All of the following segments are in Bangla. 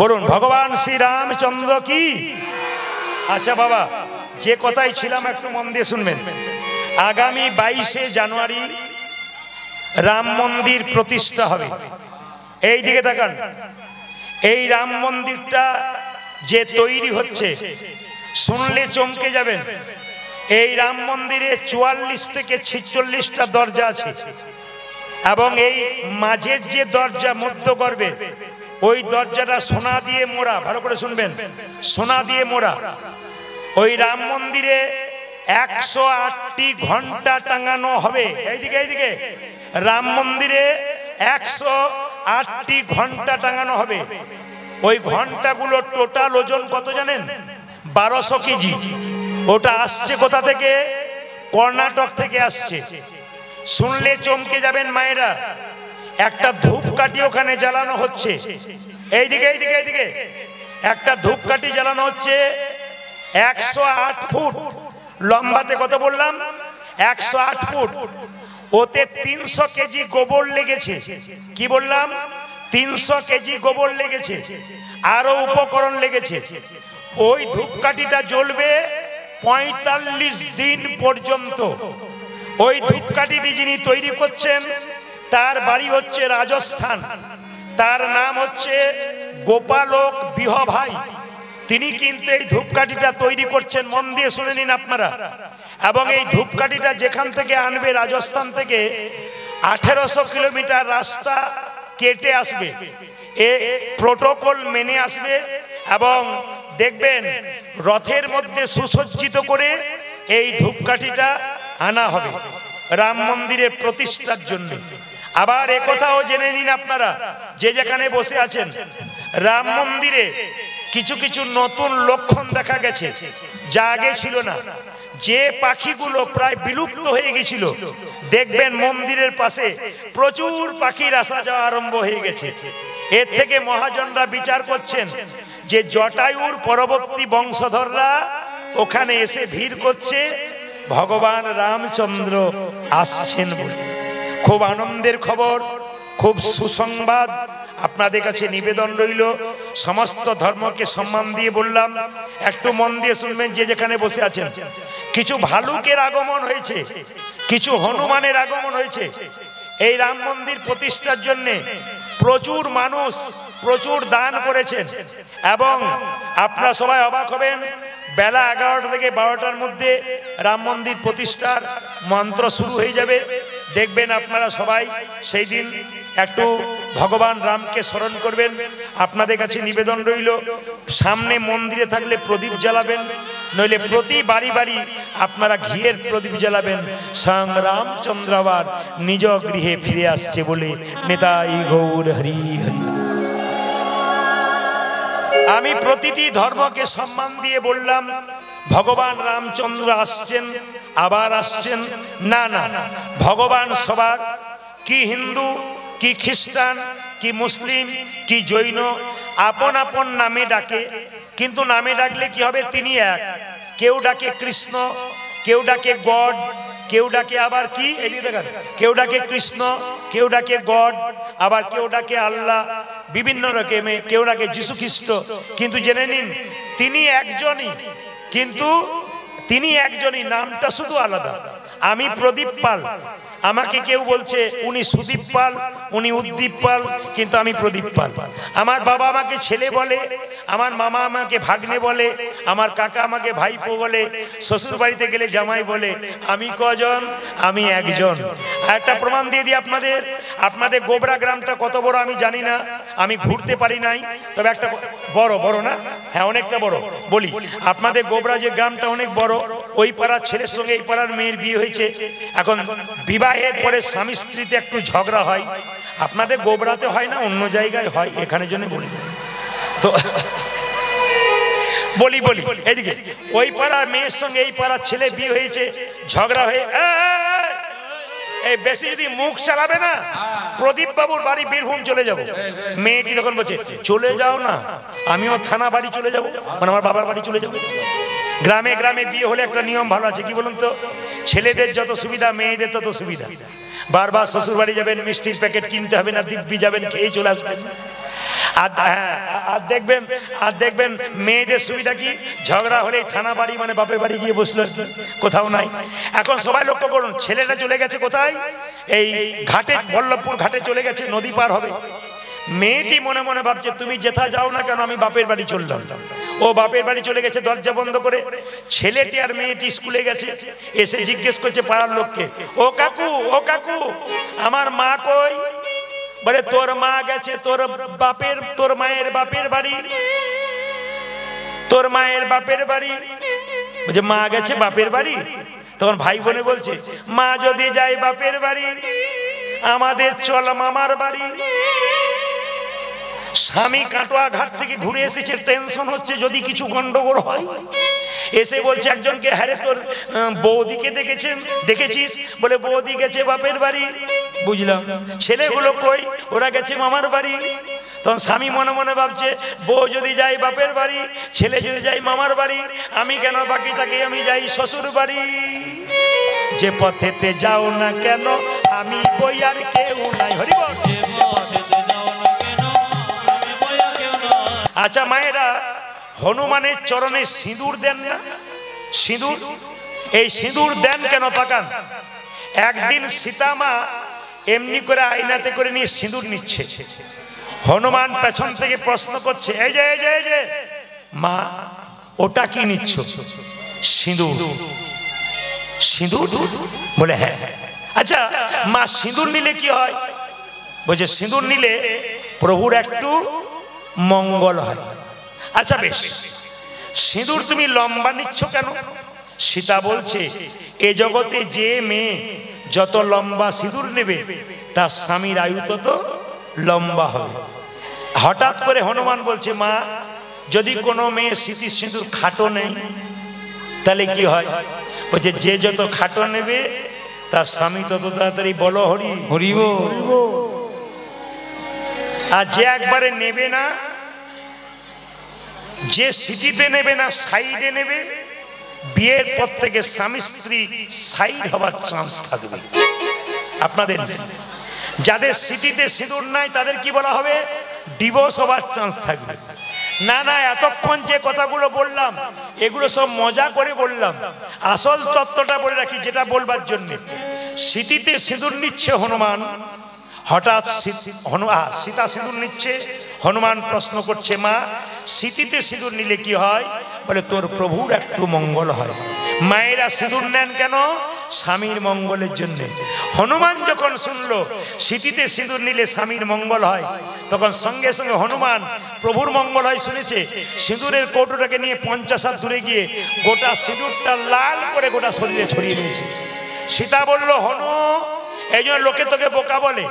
বলুন ভগবান শ্রী রামচন্দ্র কি। আচ্ছা বাবা, যে কথাই ছিলাম একটু মন দিয়ে শুনবেন। আগামী 22শে জানুয়ারি রাম মন্দির প্রতিষ্ঠা হবে। এই দিকে তাকান, এই রাম মন্দিরটা যে তৈরি হচ্ছে শুনলে চমকে যাবেন। এই রাম মন্দিরে 44 থেকে 46টা দরজা আছে এবং এই মাঝের যে দরজা মধ্যগর্ভে ওই দরজাটা সোনা দিয়ে মোড়া। ভালো করে শুনবেন, সোনা দিয়ে মোড়া। ওই রাম মন্দিরে 108টি ঘন্টা টাঙানো হবে। এইদিকে এইদিকে রাম মন্দিরে 108টি ঘন্টা টাঙানো হবে। ওই ঘন্টাগুলো টোটাল ওজন কত জানেন? 1200 কেজি। ওটা আসছে কোথা থেকে? কর্ণাটক থেকে আসছে। শুনলে চমকে যাবেন মায়েরা। একটা ধূপকাঠি ওখানে জ্বালানো হচ্ছে। এইদিকে এইদিকে এইদিকে একটা ধূপকাঠি জ্বালানো হচ্ছে 108 ফুট লম্বাতে। কত বললাম? 108 ফুট। ওতে 300 কেজি গোবর লেগেছে। কি বললাম? 300 কেজি গোবর লেগেছে, আরো উপকরণ লেগেছে। ওই ধূপকাঠিটা জ্বলবে 45 দিন পর্যন্ত। ওই ধূপকাঠিটি যিনি তৈরি করছেন তার বাড়ি হচ্ছে রাজস্থান। তার নাম হচ্ছে গোপালক বিহ ভাই। তিনি কিন্তু এই ধূপকাঠিটা তৈরি করছেন, মন দিয়ে শুনে নিন আপনারা। এবং এই ধূপকাঠিটা যেখান থেকে আনবে, রাজস্থান থেকে 1800 কিলোমিটার রাস্তা কেটে আসবে। এ প্রোটোকল মেনে আসবে এবং দেখবেন রথের মধ্যে সুসজ্জিত করে এই ধূপকাঠিটা আনা হবে রাম মন্দিরের প্রতিষ্ঠার জন্য। আবার একথাও জেনে নিন আপনারা, যে যেখানে বসে আছেন, রাম মন্দিরে কিছু কিছু নতুন লক্ষণ দেখা গেছে যা আগে ছিল না। যে পাখিগুলো প্রায় বিলুপ্ত হয়ে গেছিল, দেখবেন মন্দিরের পাশে প্রচুর পাখির আসা যাওয়া আরম্ভ হয়ে গেছে। এর থেকে মহাজনরা বিচার করছেন যে জটায়ুর পরবর্তী বংশধররা ওখানে এসে ভিড় করছে ভগবান রামচন্দ্র আসছেন বলে। খুব আনন্দের খবর, খুব সুসংবাদ আপনাদের কাছে নিবেদন রইল। সমস্ত ধর্মকে সম্মান দিয়ে বললাম, একটু মন দিয়ে শুনবেন যে যেখানে বসে আছেন। কিছু ভালুকের আগমন হয়েছে, কিছু হনুমানের আগমন হয়েছে এই রাম মন্দির প্রতিষ্ঠার জন্যে। প্রচুর মানুষ প্রচুর দান করেছেন এবং আপনারা সবাই অবাক হবেন, বেলা 11টা থেকে 12টার মধ্যে রাম মন্দির প্রতিষ্ঠার মন্ত্র শুরু হয়ে যাবে। দেখবেন আপনারা সবাই সেই দিন একটু ভগবান রামকে স্মরণ করবেন। আপনাদের কাছে নিবেদন রইল, সামনে মন্দিরে থাকলে প্রদীপ জ্বালাবেন, নইলে প্রতি বাড়ি বাড়ি আপনারা ঘিয়ের প্রদীপ জ্বালাবেন। স্বয়ং রামচন্দ্র আবার নিজ গৃহে ফিরে আসছে বলে। নেতাই গৌর হরি হরি। আমি প্রতিটি ধর্মকে সম্মান দিয়ে বললাম ভগবান রামচন্দ্র আসছেন, আবার আসছেন। না না, ভগবান সবার, কি হিন্দু, কি খ্রিস্টান, কি মুসলিম, কি জৈন, আপন আপন নামে ডাকে। কিন্তু নামে ডাকলে কি হবে? তিনি এক। কেউ ডাকে কৃষ্ণ, কেউ ডাকে গড, কেউ ডাকে আবার কি, এদিকে দেখেন, কেউ ডাকে কৃষ্ণ, কেউ ডাকে গড, আবার কেউ ডাকে আল্লাহ, বিভিন্ন রকমে, কেউ ডাকে যিশু খ্রিস্ট। কিন্তু জেনে নিন তিনি একজনই, কিন্তু তিনি একজনই, নামটা শুধু আলাদা। আমি প্রদীপ পাল, আমাকে কেউ বলছে উনি সুদীপ পাল, উনি উদ্দীপ পাল, কিন্তু আমি প্রদীপ পাল। আমার বাবা আমাকে ছেলে বলে, আমার মামা আমাকে ভাগ্নে বলে, আমার কাকা আমাকে ভাইপো বলে, শ্বশুর বাড়িতে গেলে জামাই বলে। আমি কজন? আমি একজন। আর একটা প্রমাণ দিয়ে দিই আপনাদের। আপনাদের গোবরা গ্রামটা কত বড় আমি জানি না, আমি ঘুরতে পারি নাই, তবে একটা বড় বড় না, হ্যাঁ অনেকটা বড়। বলি আপনাদের গোবরা যে গ্রামটা অনেক বড়, ওই পাড়ার ছেলের সঙ্গে এই পাড়ার মেয়ের বিয়ে হয়েছে। এখন বিবাহের পরে স্বামী স্ত্রীতে একটু ঝগড়া হয়। আপনাদের গোবরাতে হয় না, অন্য জায়গায় হয়, এখানে জন্য বলি। তো বলি বলি এদিকে ওই পাড়ার মেয়ের সঙ্গে এই পাড়ার ছেলে বিয়ে হয়েছে, ঝগড়া হয়ে এই বেশি যদি মুখ চালাবে না, প্রদীপ বাবুর বাড়ি বীরভূম চলে যাব। মেয়েটি তখন বলছে চলে যাও না, আমিও থানা বাড়ি চলে যাব, মানে আমার বাবার বাড়ি চলে যাব। গ্রামে গ্রামে বিয়ে হলে একটা নিয়ম ভালো আছে, কি বলুন তো? ছেলেদের যত সুবিধা, মেয়েদের তত সুবিধা। বারবার শ্বশুর বাড়ি যাবেন, মিষ্টির প্যাকেট কিনতে হবে না, দিব্যি যাবেন, খেয়ে চলে আসবেন। আর দেখবেন মেয়েদের সুবিধা কি, ঝগড়া হলেই থানা বাড়ি মানে বাপের বাড়ি গিয়ে বসলো, আর কি কোথাও নাই। এখন সবাই লক্ষ্য করুন, ছেলেটা চলে গেছে কোথায়, এই ঘাটে, বল্লভপুর ঘাটে চলে গেছে, নদী পার হবে। মেয়েটি মনে মনে ভাবছে তুমি যেথা যাও না কেন আমি বাপের বাড়ি চললাম। ও বাপের বাড়ি চলে গেছে দরজা বন্ধ করে। ছেলেটি আর মেয়েটি স্কুলে গেছে, এসে জিজ্ঞেস করছে পাড়ার লোককে, ও কাকু আমার মা কই? বলে তোর মা গেছে তোর মায়ের বাপের বাড়ি। তোর মায়ের বাপের বাড়ি? বলছে মা গেছে বাপের বাড়ি। তখন ভাই বোনে বলছে, মা যদি যায় বাপের বাড়ি আমাদের চল মামার বাড়ি। স্বামী কাটোয়া ঘাট থেকে ঘুরে এসেছে, টেনশন হচ্ছে যদি কিছু গন্ডগোল হয়। এসে বলছে একজনকে, হ্যাঁ রে তোর বৌদিকে দেখেছিস? বলে বৌদি গেছে বাপের বাড়ি। বুঝলাম, ছেলেগুলো কই? ওরা গেছে মামার বাড়ি। তখন স্বামী মনে মনে ভাবছে, বউ যদি যাই বাপের বাড়ি, ছেলে যদি যাই মামার বাড়ি, আমি কেন বাকি থাকি, আমি যাই শ্বশুর বাড়ি। যে পথেতে যাও না কেন আমি বই আর কেউ নাই। হরিবল। আচ্ছা মায়েরা, হনুমানের চরণে সিঁদুর দেন না? সিঁদুর, এই সিঁদুর দেন কেন তাকান। একদিন সীতামা এমনি করে আয়নাতে করে নিয়ে সিঁদুর নিচ্ছে। হনুমান পেছন থেকে প্রশ্ন করছে, এই যে মা ওটা কি নিচ্ছ? সিঁদুর। সিঁদুর? বলে হ্যাঁ। আচ্ছা মা সিঁদুর নিলে কি হয়? বলছে সিঁদুর নিলে প্রভুর একটু মঙ্গল হয়। আচ্ছা বেশ, সিঁদুর তুমি লম্বা নিচ্ছ কেন? সীতা বলছে, এ জগতে যে মেয়ে যত লম্বা সিঁদুর নেবে তার স্বামীর আয়ু তত লম্বা হবে। হঠাৎ করে হনুমান বলছে, মা যদি কোনো মেয়ে স্মৃতির সিঁদুর খাটো নেই তাহলে কি হয়? বলছে যে যত খাটো নেবে তার স্বামী তত তাড়াতাড়ি বলো হরি হরিব। আর যে একবারে নেবে না, যে সিটিতে নেবে না সাইডে নেবে, বিয়ের পর থেকে স্বামী স্ত্রী সাইড হবার চান্স থাকবে। আপনাদের যাদের সিটিতে সিঁদুর নাই তাদের কি বলা হবে? ডিভোর্স হবার চান্স থাকবে। না না, এতক্ষণ যে কথাগুলো বললাম এগুলো সব মজা করে বললাম, আসল তত্ত্বটা বলে রাখি যেটা বলবার জন্য। সিটিতে সিঁদুর নিচ্ছে হনুমান। হঠাৎ সীতা সিঁদুর নিচ্ছে, হনুমান প্রশ্ন করছে, মা সিটিতে সিঁদুর নিলে কি হয়? বলে তোর প্রভুর একটু মঙ্গল হয়। মায়েরা সিঁদুর নেন কেন? স্বামীর মঙ্গলের জন্য। হনুমান যখন শুনলো সিটিতে সিঁদুর নিলে স্বামীর মঙ্গল হয়, তখন সঙ্গে সঙ্গে হনুমান প্রভুর মঙ্গল হয় শুনেছে, সিঁদুরের কৌটোটাকে নিয়ে 50 হাত দূরে গিয়ে গোটা সিঁদুরটা লাল করে গোটা শরীরে ছড়িয়ে দিয়েছে। সীতা বলল, হনু এই জন্য লোকে তোকে বোকা বলে,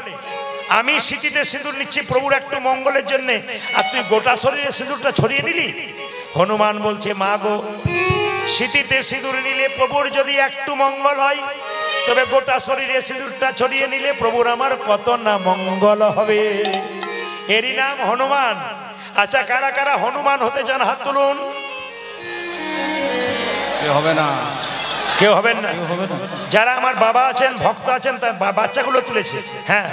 আমি সিটিতে সিঁদুর নিচ্ছি প্রভুর একটু মঙ্গলের জন্য, আর তুই গোটা শরীরে সিঁদুরটা ছড়িয়ে নিলি। হনুমান বলছে, মা গো, সিটিতে সিঁদুর নিলে প্রভুর যদি একটু মঙ্গল হয়, তবে গোটা শরীরে সিঁদুরটা ছড়িয়ে নিলে প্রভুর আমার কত না মঙ্গল হবে। এরই নাম হনুমান। আচ্ছা কারা কারা হনুমান হতে চান হাত তুলুন। হবে না, কেউ হবেন না। যারা আমার বাবা আছেন, ভক্ত আছেন, তার বাচ্চাগুলো তুলেছে। হ্যাঁ,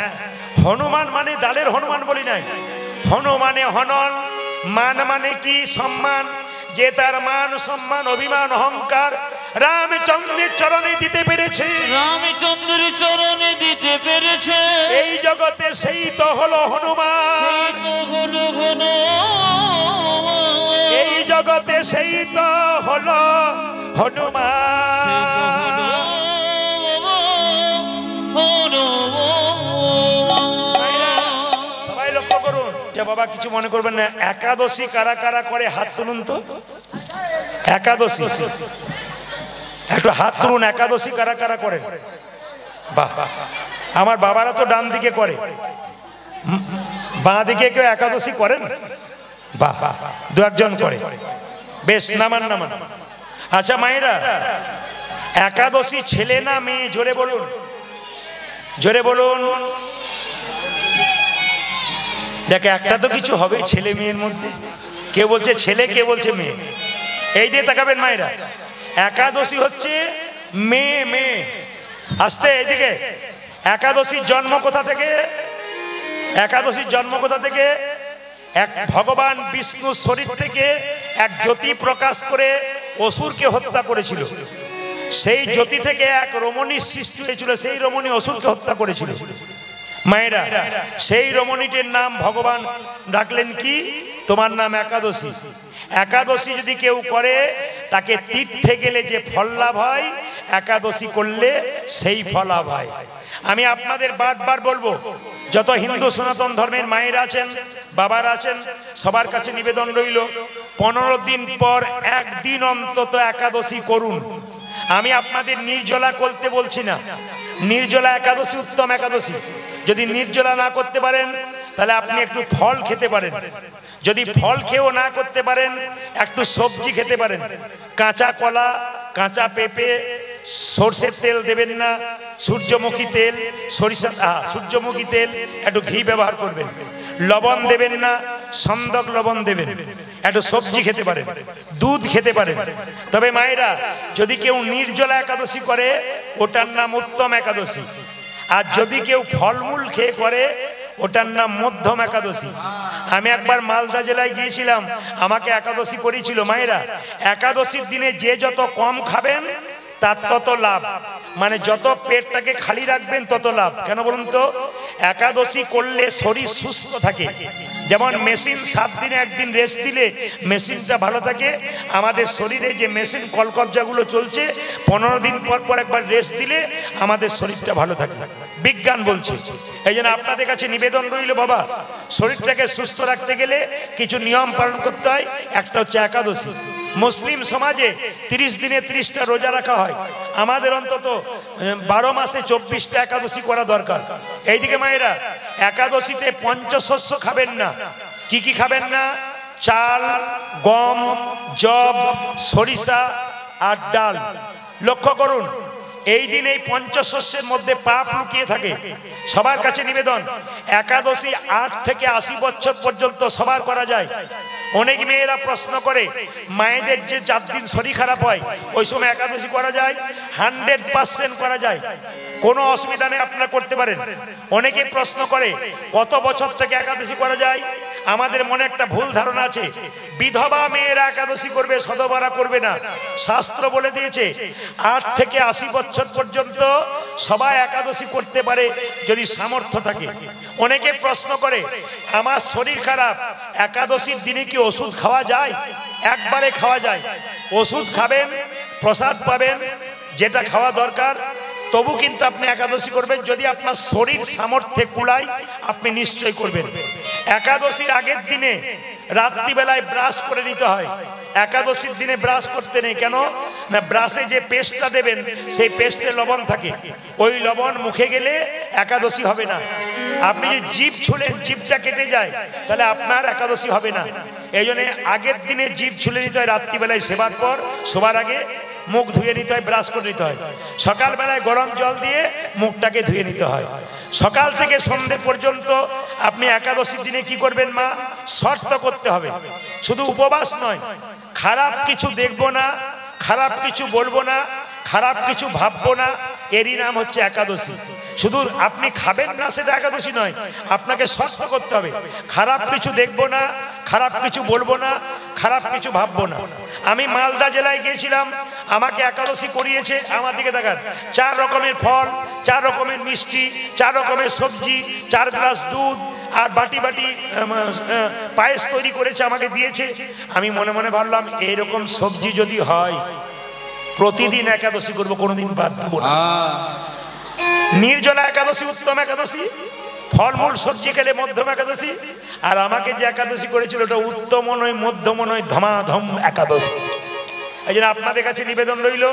হনুমান মানে দালের হনুমান বলি নাই। হনুমানে হনন, মান মানে কি? সম্মান। যে তার মান সম্মান অভিমান অহংকার রামচন্দ্রের চরণে দিতে পেরেছে, রামচন্দ্রের চরণে দিতে পেরেছে, এই জগতে সেই তো হলো হনুমান। এই জগতে সেই তো হলো হনুমান। সবাই লক্ষ্য করুন। যে বাবা কিছু মনে করবেন না, একাদশী কারা কারা করে হাত তুলুন তো। একাদশী একটু হাত তুলুন। একাদশী কারা কারা করেন? বাহ, আমার বাবারা তো ডান দিকে করে, বাঁ দিকে কেউ একাদশী করেন? বাহ, দু একজন করে, বেশ, নামান নামান। আচ্ছা মায়েরা, একাদশী ছেলে না মেয়ে? জোরে বলুন, জোরে বলুন। দেখে একটা তো কিছু হবে ছেলে মেয়ের মধ্যে। কে বলছে ছেলে, কে বলছে মেয়ে? এই দিয়ে তাকাবেন মায়েরা। একাদশী হচ্ছে মেয়ে, মেয়ে। আসতে এইদিকে। একাদশীর জন্ম কোথা থেকে? একাদশীর জন্ম কোথা থেকে? এক ভগবান বিষ্ণু শরীর থেকে এক জ্যোতি প্রকাশ করে অসুরকে হত্যা করেছিল। সেই জ্যোতি থেকে এক রমণী সৃষ্টি হয়েছিল, সেই রমণী অসুরকে হত্যা করেছিল। মায়েরা, সেই রমণীটির নাম ভগবান ডাকলেন কি? তোমার নাম একাদশী। একাদশী যদি কেউ করে তাকে তীর্থে গেলে যে ফল লাভ হয়, একাদশী করলে সেই ফল লাভ হয়। আমি আপনাদের বারবার বলবো, যত হিন্দু সনাতন ধর্মের মায়েরা আছেন, বাবারা আছেন, সবার কাছে নিবেদন রইল 15 দিন পর একদিন অন্তত একাদশী করুন। আমি আপনাদের নির্জলা করতে বলছি না, নির্জলা একাদশী উত্তম একাদশী। যদি নির্জলা না করতে পারেন তাহলে আপনি একটু ফল খেতে পারেন। যদি ফল খেয়েও না করতে পারেন একটু সবজি খেতে পারেন। কাঁচা কলা, কাঁচা পেঁপে, সরষের তেল দেবেন না, সূর্যমুখী তেল, সূর্যমুখী তেল, একটু ঘি ব্যবহার করবেন। লবণ দেবেন না, সন্দক লবণ দেবেন। একটু সবজি খেতে পারেন, দুধ খেতে পারেন। তবে মায়েরা, যদি কেউ নির্জলা একাদশী করে ওটার নাম উত্তম একাদশী। আর যদি কেউ ফলমূল খেয়ে করে ওটার নাম মধ্যম একাদশী। আমি একবার মালদা জেলায় গিয়েছিলাম, আমাকে একাদশী করেছিল। মায়েরা, একাদশীর দিনে যে যত কম খাবেন তার তত লাভ, মানে যত পেটটাকে খালি রাখবেন তত লাভ। কেন বলুন তো? একাদশী করলে শরীর সুস্থ থাকে। যেমন মেশিন 7 দিনে একদিন রেস্ট দিলে মেশিনটা ভালো থাকে, আমাদের শরীরে যে মেশিন কলকবজাগুলো চলছে 15 দিন পর পর একবার রেস্ট দিলে আমাদের শরীরটা ভালো থাকে, বিজ্ঞান বলছে। এই জন্য আপনাদের কাছে নিবেদন রইল, বাবা, শরীরটাকে সুস্থ রাখতে গেলে কিছু নিয়ম পালন করতে হয়। একটা হচ্ছে একাদশী। মুসলিম সমাজে 30 দিনে 30টা রোজা রাখা হয়, আমাদের অন্তত 12 মাসে 24টা একাদশী করা দরকার। এইদিকে মায়েরা, একাদশীতে পঞ্চশস্য খাবেন না। কি কি খাবেন না? চাল, গম, জব, সরিষা আর ডাল। লক্ষ্য করুন, এই দিন এই পঞ্চশস্যের মধ্যে পাপ লুকিয়ে থাকে। সবার কাছে নিবেদন, একাদশী 8 থেকে 80 বছর পর্যন্ত সবার করা যায়। অনেক মেয়েরা প্রশ্ন করে, মায়েদের যে 4 দিন শরীর খারাপ হয় ওই সময় একাদশী করা যায়? 100% করা যায়, কোনো অসুবিধা নেই, আপনারা করতে পারেন। অনেকে প্রশ্ন করে কত বছর থেকে একাদশী করা যায়? আমাদের মনে একটা ভুল ধারণা আছে, বিধবা মেয়েরা একাদশী করবে, সধবারা করবে না। শাস্ত্র বলে দিয়েছে 8 থেকে 80 বছর পর্যন্ত সবাই একাদশী করতে পারে যদি সামর্থ্য থাকে। অনেকে প্রশ্ন করে, আমার শরীর খারাপ, একাদশীর দিনে কি ওষুধ খাওয়া যায়? একবারে খাওয়া যায়। ওষুধ খাবেন, প্রসাদ পাবেন, যেটা খাওয়া দরকার, তবু কিন্তু আপনি একাদশী করবেন। যদি আপনার শরীর সামর্থ্যে কুলায় আপনি নিশ্চয় করবেন। একাদশীর আগের দিনে রাত্রিবেলায় ব্রাশ করে নিতে হয়। একাদশীর দিনে ব্রাশ করতে নেই। কেন না? ব্রাশে যে পেস্টটা দেবেন সেই পেস্টে লবণ থাকে, ওই লবণ মুখে গেলে একাদশী হবে না। আপনি যে জিভ ছুলেন, জিভটা কেটে যায়, তাহলে আপনার একাদশী হবে না। এই জন্য আগের দিনে জিভ ছুলে নিতে হয়, রাত্রিবেলায় সেবার পর, শোবার আগে মুখ ধুয়ে নিতে হয়, ব্রাশ করে নিতে হয়। সকালবেলায় গরম জল দিয়ে মুখটাকে ধুয়ে নিতে হয়। সকাল থেকে সন্ধে পর্যন্ত আপনি একাদশীর দিনে কি করবেন মা? শর্ত করতে হবে। শুধু উপবাস নয়, খারাপ কিছু দেখবো না, খারাপ কিছু বলবো না, খারাপ কিছু ভাববো না, এরই নাম হচ্ছে একাদশী। শুধু আপনি খাবেন না সেটা একাদশী নয়, আপনাকে শর্ত করতে হবে। খারাপ কিছু দেখবো না, খারাপ কিছু বলবো না, খারাপ কিছু ভাববো না। আমি মালদা জেলায় গিয়েছিলাম, আমাকে একাদশী করিয়েছে। আমার দিকে দেখান, 4 রকমের ফল, 4 রকমের মিষ্টি, 4 রকমের সবজি, 4 গ্লাস দুধ আর বাটি বাটি পায়েস তৈরি করেছে, আমাকে দিয়েছে। আমি মনে মনে ভাবলাম, এইরকম সবজি যদি হয় প্রতিদিন একাদশী করবো, কোনোদিন বাদ দেবো না। নির্জলা একাদশী উত্তম একাদশী, ফলমূল সবজি খেলে মধ্যম একাদশী। আর আমাকে যে একাদশী করেছিল ওটা উত্তম নয়, মধ্যম নয়, ধমাধম একাদশী। এই জন্য আপনাদের কাছে নিবেদন রইল,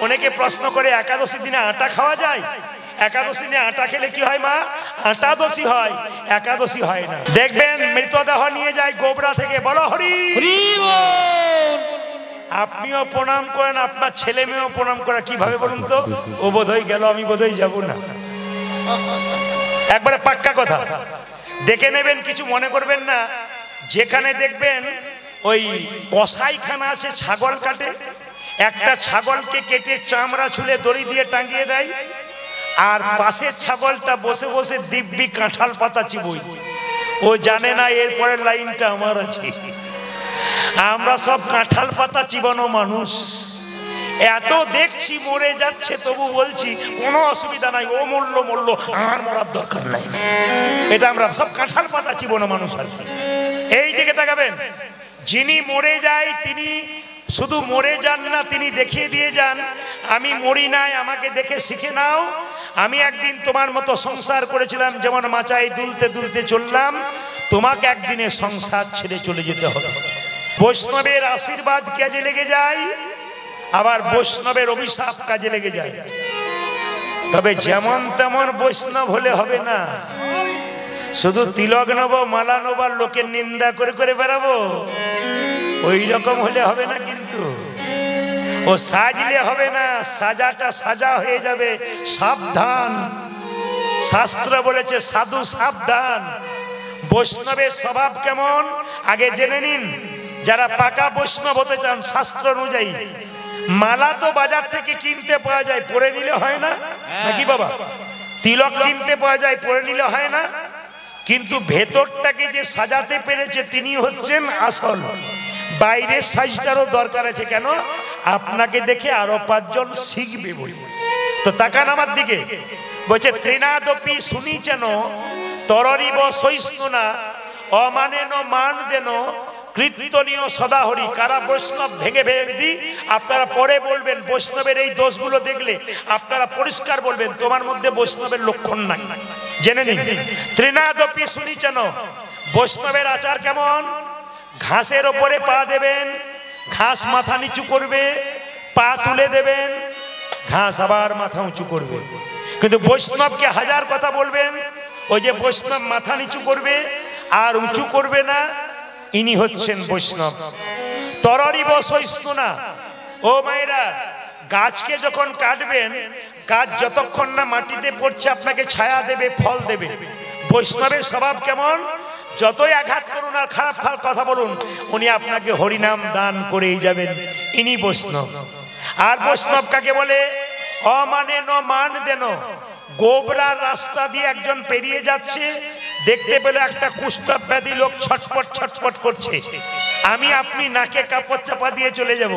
অনেকে প্রশ্ন করে একাদশীর দিনে আটা খাওয়া যায়? একাদশী দিনে আটা খেলে কি হয় মা? আটাদশী হয়, একাদশী হয় না। দেখবেন মৃতদেহ নিয়ে যায় গোবরা থেকে, বলো হরি হরি বল। আপনিও প্রণাম করেন, আপনার ছেলে মেয়েও প্রণাম করে। কিভাবে বলুন তো? ও বোধহয় গেল, আমি বোধহয় যাব না। একবারে পাক্কা কথা, দেখে নেবেন, কিছু মনে করবেন না। যেখানে দেখবেন ওই কসাইখানা আছে, ছাগল কাটে, একটা ছাগলকে কেটে চামড়া ছুলে দড়ি দিয়ে টাঙিয়ে দেয়, আর পাশের ছাগলটা বসে বসে দিব্যি কাঁঠাল পাতা চিবই। ও জানে না এরপরের লাইনটা আমার আছে। আমরা সব কাঁঠাল পাতা চিবানো মানুষ, এত দেখছি মরে যাচ্ছে, তবু বলছি কোনো অসুবিধা নাই, ও মরল আর মরার দরকার নাই। এটা আমরা সব কাঁঠাল পাতা চিবানো মানুষ আর কি। এই দিকে তাকাবেন, যিনি মরে যায় তিনি শুধু মরে যান না, তিনি দেখিয়ে দিয়ে যান আমি মরি নাই, আমাকে দেখে শিখে নাও। আমি একদিন তোমার মতো সংসার করেছিলাম, যেমন মাচায় দুলতে দুলতে চললাম, তোমাকে একদিনে সংসার ছেড়ে চলে যেতে হবে। বৈষ্ণবের আশীর্বাদ কাজে লেগে যায়, আবার বৈষ্ণবের অভিশাপ কাজে লেগে যায়। তবে যেমন তেমন বৈষ্ণব হলে হবে না, শুধু তিলক নেবো, মালা নেবো, লোকের নিন্দা করে করে বেড়াবো, ওই রকম হলে হবে না। কিন্তু ও সাজলে হবে না, সাজাটা সাজা হয়ে যাবে। সাবধান, শাস্ত্র বলেছে সাধু সাবধান। বৈষ্ণবের স্বভাব কেমন আগে জেনে নিন। যারা পাকা বৈষ্ণব হতে চান শাস্ত্র অনুযায়ী, মালা তো বাজার থেকে কিনতে পাওয়া যায়, পরে নিলে হয় না নাকি বাবা? তিলক কিনতে পাওয়া যায়, পরে নিলে হয় না? কিন্তু ভেতরটাকে যে সাজাতে পেরেছে তিনি হচ্ছেন আসল। বাইরের সাজটারও দরকার আছে। কেন? আপনাকে দেখে আরো 5 জন শিখবে বলে। তো তাকান আমার দিকে, বলছে ত্রিনাদপি শুনিছেন তররিব সহিষ্ণুনা অমানেন মান দেন কীর্তনীয় সদাহরি। কারা বৈষ্ণব ভেঙে ভেঙে দিই, আপনারা পরে বলবেন বৈষ্ণবের এই দোষগুলো দেখলে আপনারা পরিষ্কার বলবেন তোমার মধ্যে বৈষ্ণবের লক্ষণ নাই। জেনে নিন, ত্রিনাদপি শুনিছেন, বৈষ্ণবের আচার কেমন? ঘাসের ওপরে পা দেবেন, ঘাস মাথা নিচু করবে, পা তুলে দেবেন, ঘাস আবার মাথা উঁচু করবে। কিন্তু বৈষ্ণবকে হাজার কথা বলবেন, ওই যে বৈষ্ণব মাথা নিচু করবে আর উঁচু করবে না, ইনি হচ্ছেন বৈষ্ণব। তররিব সহিষ্ণুনা, ও মায়েরা, গাছকে যখন কাটবেন, গাছ যতক্ষণ না মাটিতে পড়ছে আপনাকে ছায়া দেবে, ফল দেবে। বৈষ্ণবের স্বভাব কেমন? যতই আঘাত করুন আর খারাপ কথা বলুন, উনি আপনাকে হরিনাম দান করেই যাবেন, ইনি বৈষ্ণব। আর বৈষ্ণব কাকে বলে? অমানেন মান দেন। গোবরার রাস্তা দিয়ে একজন পেরিয়ে যাচ্ছে, দেখতে পেলে একটা কুষ্ঠ ব্যাধি লোক ছটপট ছটপট করছে, আমি আপনি নাকে কাপড় চাপা দিয়ে চলে যাব।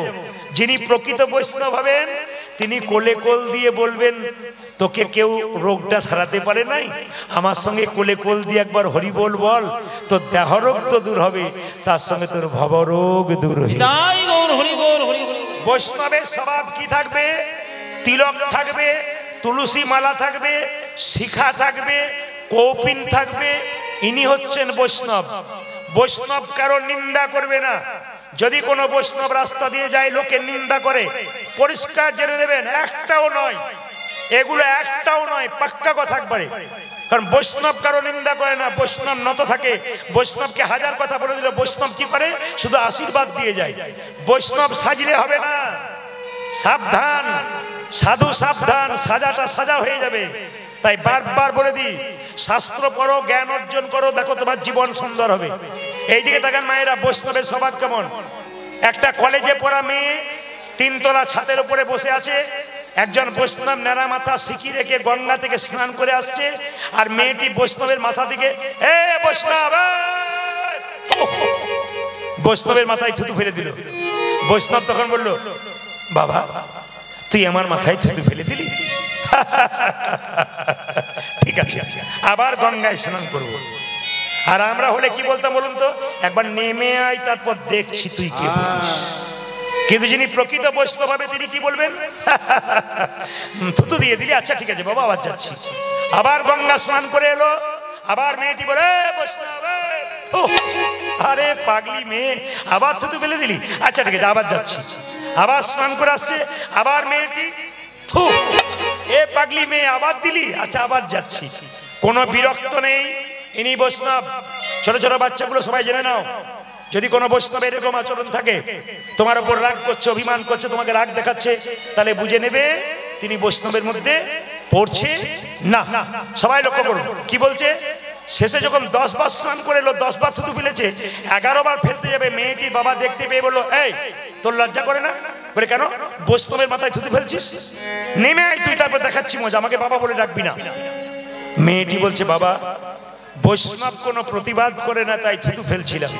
যিনি প্রকৃত বৈষ্ণব হবেন তিনি কোলে কোল দিয়ে বলবেন, তোকে কেউ রোগটা সারাতে পারে নাই, আমার সঙ্গে কোলে কোল দিয়ে একবার হরি বল বল, তোর দেহরোগ তো দূর হবে, তার সঙ্গে তোর ভবরোগ দূর হবে। বৈষ্ণবের স্বভাব কি থাকবে? তিলক থাকবে, তুলসী মালা থাকবে, শিখা থাকবে, কৌপিন থাকবে, ইনি হচ্ছেন বৈষ্ণব। বৈষ্ণব কারো নিন্দা করবে না। যদি কোনো বৈষ্ণব রাস্তা দিয়ে যায় লোকের নিন্দা করে, পরিষ্কার জেনে নেবেন একটাও নয়, এগুলো একটাও নয়, পাক্কা কথা একবারে। কারণ বৈষ্ণব কারো নিন্দা করে না, বৈষ্ণব নত থাকে। বৈষ্ণবকে হাজার কথা বলে দিলে বৈষ্ণব কি করে? শুধু আশীর্বাদ দিয়ে যায়। বৈষ্ণব সাজলে হবে না, সাবধান, সাধু সাবধান, সাজাটা সাজা হয়ে যাবে। তাই বারবার বলে দিই, শাস্ত্র পড়ো, জ্ঞান অর্জন করো, দেখো তোমার জীবন সুন্দর হবে। এইদিকে তাকান মায়েরা, বৈষ্ণবের স্বভাব কেমন? একটা কলেজে পড়া মেয়ে 3 তলা ছাদের উপরে বসে আছে, একজন বৈষ্ণব নেড়া মাথা সিকি রেখে গঙ্গা থেকে স্নান করে আসছে, আর মেয়েটি বৈষ্ণবের মাথা দিকে, এ বৈষ্ণব, বৈষ্ণবের মাথায় থুতু ফেলে দিল। বৈষ্ণব তখন বলল, বাবা তুই আমার মাথায় থুতু ফেলে দিলি, ঠিক আছে আবার গঙ্গায় স্নান করব। আর আমরা হলে কি বলতাম বলুন তো? একবার নেমে আয়, তারপর দেখছি তুই কে বলিস। কিন্তু যিনি প্রকৃত বৈষ্ণব হবে তিনি কি বলবেন? থুতু দিয়ে দিলি, আচ্ছা ঠিক আছে বাবা, আবার যাচ্ছি। আবার গঙ্গা স্নান করে এলো, আবার মেয়েটি বলে, বৈষ্ণব, আরে পাগলি মেয়ে, আবার থুতু ফেলে দিলি, আচ্ছা ঠিক আছে আবার যাচ্ছি। আবার স্নান করে আসছে, আবার মেয়েটি, এ পাগলি মেয়ে আবার দিলি, আচ্ছা আবার যাচ্ছি। কোনো বিরক্ত নেই, ইনি বৈষ্ণব। ছোট ছোট বাচ্চাগুলো সবাই জেনে নাও, যদি কোনো বৈষ্ণবের এরকম আচরণ থাকে, তোমার উপর রাগ করছে, অভিমান করছে, তোমাকে রাগ দেখাচ্ছে, তাহলে বুঝে নেবে তিনি বৈষ্ণবের মধ্যে পড়ছে না। সবাই লক্ষ্য করুন কি বলছে। শেষে যখন 10 বার স্নান করে এলো, 10 বার থুতু ফেলেছে, 11 বার ফেলতে যাবে, মেয়েটির বাবা দেখতে পেয়ে বললো, এই তোর লজ্জা করে না? বলে কেন? বৈষ্ণবের মাথায় থুতু ফেলছিস, নেমে আয় তুই, তারপর দেখাচ্ছি মজা, আমাকে বাবা বলে ডাকবি না। মেয়েটি বলছে, বাবা বৈষ্ণব কোনো প্রতিবাদ করে না, তাই থুতু ফেলছিলাম।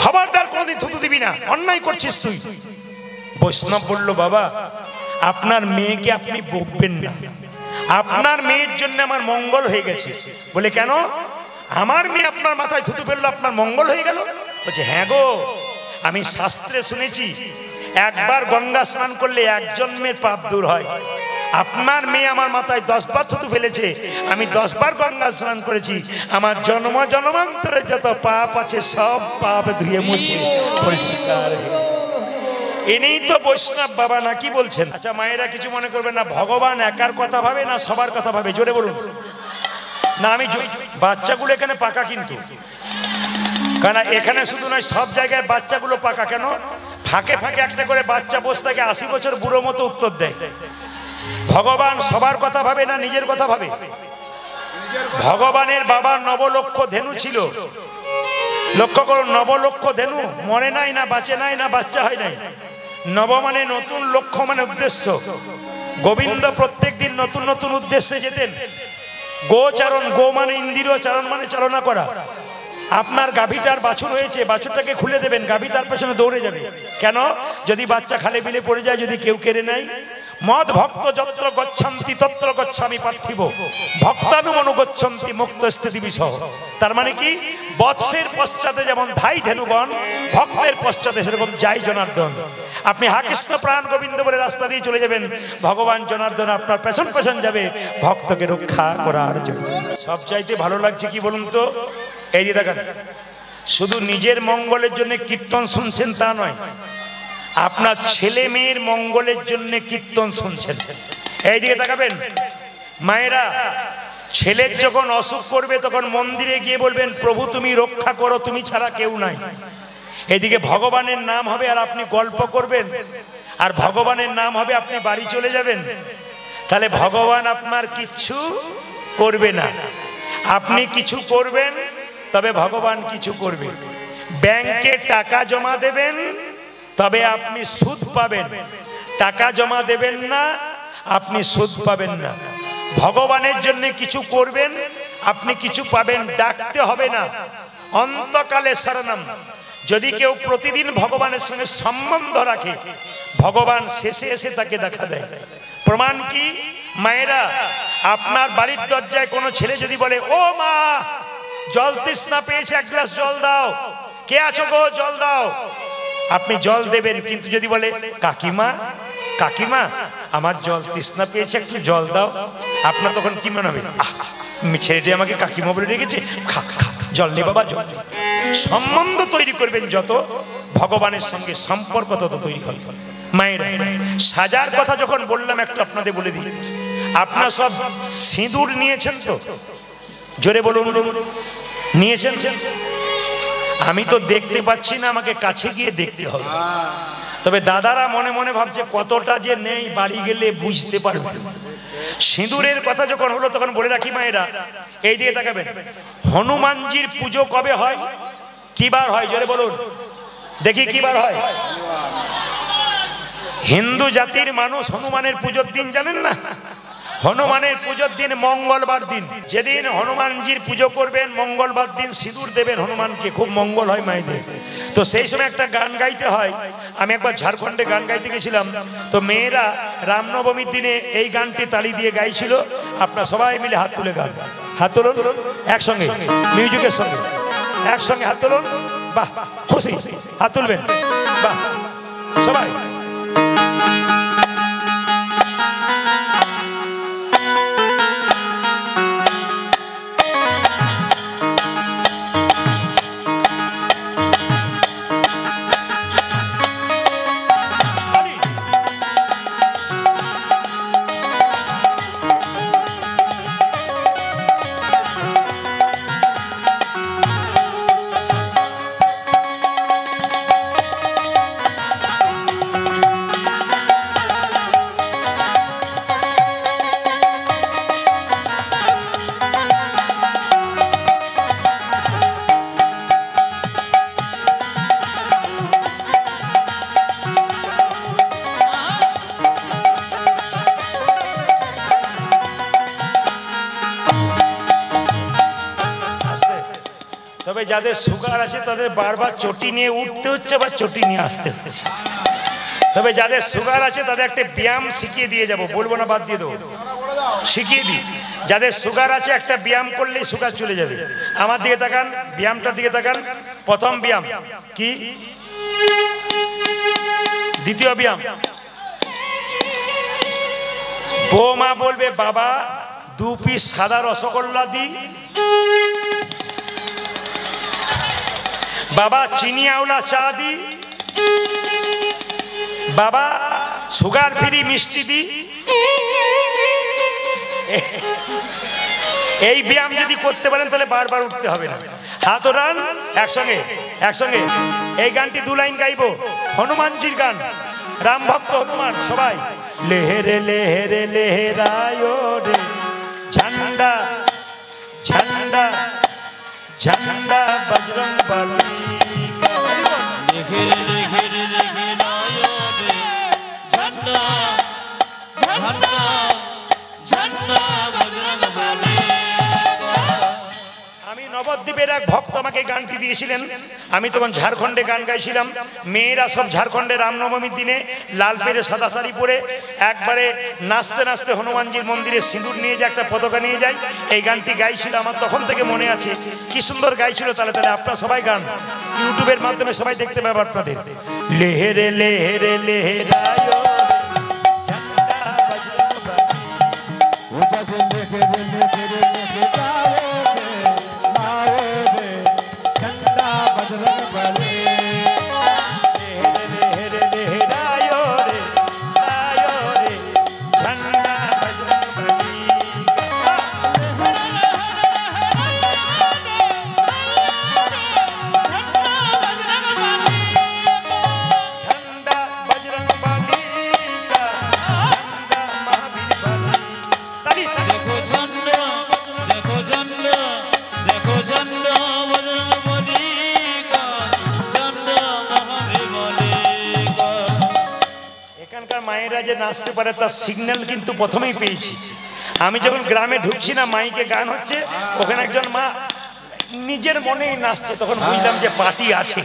খবরদার কোনদিন থুতু দিবি না, অন্যায় করছিস তুই। বৈষ্ণব বলল, বাবা আপনার মেয়েকে আপনি বকবেন না, আপনার মেয়ের জন্য আমার মঙ্গল হয়ে গেছে। বলে কেন? আমার মেয়ে আপনার মাথায় থুতু ফেললো, আপনার মঙ্গল হয়ে গেল? বলছে হ্যাঁ গো, আমি শাস্ত্রে শুনেছি একবার গঙ্গা স্নান করলে এক জন্মের পাপ দূর হয়। আপনার মেয়ে আমার মাথায় 10 বার থুতু ফেলেছে, আমি 10 বার গঙ্গা স্নান করেছি, আমার জন্ম জন্মান্তরে যত পাপ আছে সব পাপ ধুয়ে মুছে পরিষ্কার। ইনি তো বৈষ্ণব বাবা, না কি বলছেন? আচ্ছা মায়েরা কিছু মনে করবেন না, ভগবান একার কথা ভাবে না সবার কথা ভাবে? জোরে বলুন না। আমি বাচ্চাগুলো এখানে পাকা, কিন্তু কারণ এখানে শুধু নয় সব জায়গায় বাচ্চাগুলো পাকা। কেন? ফাঁকে ফাঁকে একটা করে বাচ্চা বসে থাকে, 80 বছর বুড়ো মতো উত্তর দেয়। ভগবান সবার কথা ভাবে না, নিজের কথা ভাবে। ভগবানের বাবার 9 লক্ষ ধেনু ছিল। লক্ষ্য করুন, 9 লক্ষ ধেনু মরে নাই, না বাঁচে নাই, না বাচ্চা হয় নাই। নব মানে নতুন, লক্ষ মানে উদ্দেশ্য। গোবিন্দ প্রত্যেক দিন নতুন নতুন উদ্দেশ্যে যেতেন। গোচারণ, গো মানে ইন্দ্রিয়, চারণ মানে চালনা করা। আপনার গাভীটার বাছুর হয়েছে, বাছুরটাকে খুলে দেবেন, গাভী তার পেছনে দৌড়ে যাবে। কেন? যদি বাচ্চা খালে বিলে পড়ে যায়, যদি কেউ কেড়ে নেয়। মদ ভক্ত যত্র গচ্ছন্তি তত্র গচ্ছামি পার্থিব, ভক্তানুমনু গচ্ছন্তি মুক্ত স্থিতি বিষহ। তার মানে কি? বৎসের পশ্চাতে যেমন ধাই ধেনুগণ, ভক্তের পশ্চাতে সেরকম যাই জনার্দন। আপনি হা কৃষ্ণ প্রাণ গোবিন্দ বলে রাস্তা দিয়ে চলে যাবেন, ভগবান জনার্দন আপনার পেছন পেছন যাবে ভক্তকে রক্ষা করার জন্য। সবচাইতে ভালো লাগছে কি বলুন তো? এই যে দেখেন, শুধু নিজের মঙ্গলের জন্য কীর্তন শুনছেন তা নয়, আপনার ছেলে মেয়ের মঙ্গলের জন্য কীর্তন শুনছেন। এইদিকে তাকাবেন মায়েরা, ছেলের যখন অসুখ করবে তখন মন্দিরে গিয়ে বলবেন, প্রভু তুমি রক্ষা করো, তুমি ছাড়া কেউ নাই। এদিকে ভগবানের নাম হবে আর আপনি গল্প করবেন, আর ভগবানের নাম হবে আপনি বাড়ি চলে যাবেন। তাহলে ভগবান আপনার কিচ্ছু করবে না, আপনি কিছু করবেন, তবে ভগবান কিছু করবে। ব্যাংকে টাকা জমা দেবেন, তবে আপনি সুদ পাবেন। টাকা জমা দেবেন না, আপনি সুদ পাবেন না। ভগবানের জন্য কিছু করবেন, আপনি কিছু পাবেন, ডাকতে হবে না। অন্তকালে শরণম। যদি কেউ প্রতিদিন ভগবানের সঙ্গে সম্বন্ধ রাখে, ভগবান শেষে এসে তাকে দেখা দেয়। প্রমাণ কি? মায়েরা, আপনার বাড়ির দরজায় কোনো ছেলে যদি বলে, ও মা জল তৃষ্ণা পেয়েছে, 1 গ্লাস জল দাও। কে আছো গো, জল দাও। আপনি জল দেবেন, কিন্তু যদি বলে, কাকিমা কাকিমা আমার জল তৃষ্ণা পেয়েছে, একটু জল দাও, আপনার তখন কি মনে হবে? ছেলেটি আমাকে কাকিমা বলে রেখেছে, খা খা, জল নে বাবা, জল নে। সম্বন্ধ তৈরি করবেন যত, ভগবানের সঙ্গে সম্পর্ক তত তৈরি হবে। মায়েরা, সাজার কথা যখন বললাম, একটু আপনাদের বলে দিই, আপনার সব সিঁদুর নিয়েছেন তো? জোরে বলুন, নিয়েছেন? আমি তো দেখতে পাচ্ছি না, আমাকে কাছে গিয়ে দেখতে হবে। তবে দাদারা মনে মনে ভাবছে কতটা যে নেই, বাড়ি গেলে বুঝতে পারবেন। সিঁদুরের কথা যখন হলো তখন বলে রাখি মায়েরা, এই দিকে তাকাবেন, হনুমানজির পুজো কবে হয়? কি বার হয়? জোরে বলুন দেখি, কি বার হয়? হিন্দু জাতির মানুষ হনুমানের পুজোর দিন জানেন না? হনুমানের পুজোর দিন মঙ্গলবার দিন। যেদিন হনুমানজির পুজো করবেন, মঙ্গলবার দিন সিঁদুর দেবেন হনুমানকে, খুব মঙ্গল হয় মায়েদের। তো সেই সময় একটা গান গাইতে হয়। আমি একবার ঝাড়খণ্ডে গান গাইতে গেছিলাম, তো মেয়েরা রামনবমীর দিনে এই গানটি তালি দিয়ে গাইছিল। আপনারা সবাই মিলে হাত তুলে গান, হাত তুলুন একসঙ্গে, মিউজিকের সঙ্গে একসঙ্গে হাত তুলুন। বাহ, খুশি, হাত তুলবেন, বাহ সবাই। যাদের সুগার আছে তাদের বারবার চটি নিয়ে উঠতে হচ্ছে বা চটি নিয়ে আসতে হচ্ছে। তবে যাদের সুগার আছে তাদের একটা ব্যায়াম শিখিয়ে দিয়ে যাব, বলবো না, বাদ দিয়ে দেবো, শিখিয়ে দিই। যাদের সুগার আছে একটা ব্যায়াম করলেই সুগার চলে যাবে। আমার দিকে তাকান, ব্যায়ামটার দিকে তাকান। প্রথম ব্যায়াম কি? দ্বিতীয় ব্যায়াম, বৌমা বলবে বাবা 2 পিস সাদা রসগোল্লা দি, বাবা চিনি আওলা চা দি, বাবা সুগার ফ্রি মিষ্টি দি। এই ব্যায়াম যদি করতে পারেন তাহলে বারবার উঠতে হবে না। হাত ওঠান, একসঙ্গে একসঙ্গে এই গানটি 2 লাইন গাইবো, হনুমানজির গান, রাম ভক্ত হনুমান সবাই। লেহেরে লেহেরে লেহেরায় রে ঝান্ডা ঝান্ডা ঝান্ডা বজরং বলী। আমি নবদ্বীপের এক ভক্ত আমাকে গানটি দিয়েছিলেন, আমি তখন ঝাড়খণ্ডে গান গাইছিলাম। মেয়েরা সব ঝাড়খণ্ডে রামনবমীর দিনে লাল পেরে সাদা শাড়ি পরে একবারে নাচতে নাচতে হনুমানজির মন্দিরে সিঁদুর নিয়ে যে একটা পতাকা নিয়ে যায়, এই গানটি গাইছিল। আমার তখন থেকে মনে আছে কি সুন্দর গাইছিল। তাহলে তাহলে আপনারা সবাই গান ইউটিউবের মাধ্যমে সবাই দেখতে পাবেন আপনাদের। লেহেরে লেহেরে লেহেরায় মায়েরা যে নাচতে পারে তার সিগন্যাল কিন্তু প্রথমেই পেয়েছি। আমি যখন গ্রামে ঢুকছি না, মাইকে গান হচ্ছে, ওখানে একজন মা নিজের মনেই নাচছে, তখন বুঝলাম যে পার্টি আছে,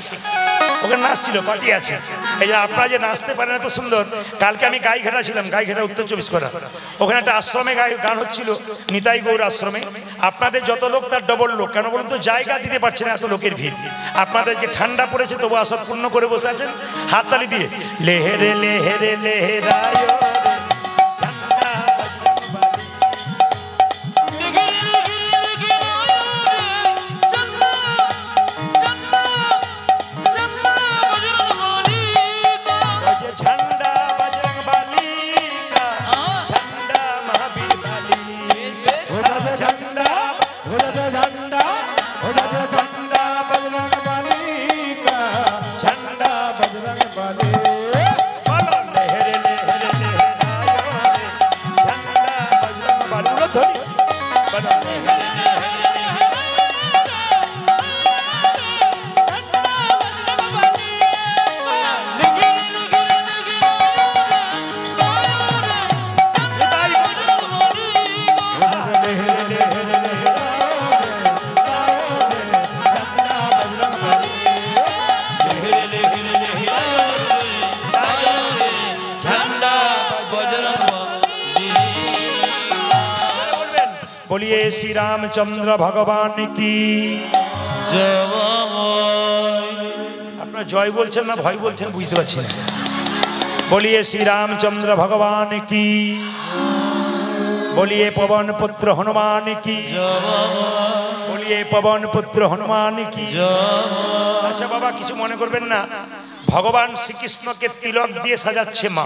ওখানে নাচছিল, পার্টি আছে। এই যে আপনারা যে নাচতে পারেন এত সুন্দর। কালকে আমি গাইঘাটা ছিলাম, গাইঘাটা উত্তর 24 পরগনা, ওখানে একটা আশ্রমে গান হচ্ছিল, নিতাই গৌর আশ্রমে। আপনাদের যত লোক তার ডবল লোক, কেন বলুন তো? জায়গা দিতে পারছে না, এত লোকের ভিড়। আপনাদের যে ঠান্ডা পড়েছে তবু আসর পূর্ণ করে বসে আছেন হাততালি দিয়ে। লেহেরে লেহেরে লেহেরায় बोलिए श्री रामचंद्र भगवान की अपना जय बोलছেন না ভয় বলছেন বুঝতে পারছি না। बोलिए श्री रामचंद्र भगवान की, बोलिए पवन पुत्र हनुमान की, बोलिए पवन पुत्र हनुमान की। अच्छा बाबा কিছু মনে করবেন না, ভগবান শ্রীকৃষ্ণকে তিলক দিয়ে সাজাচ্ছে মা,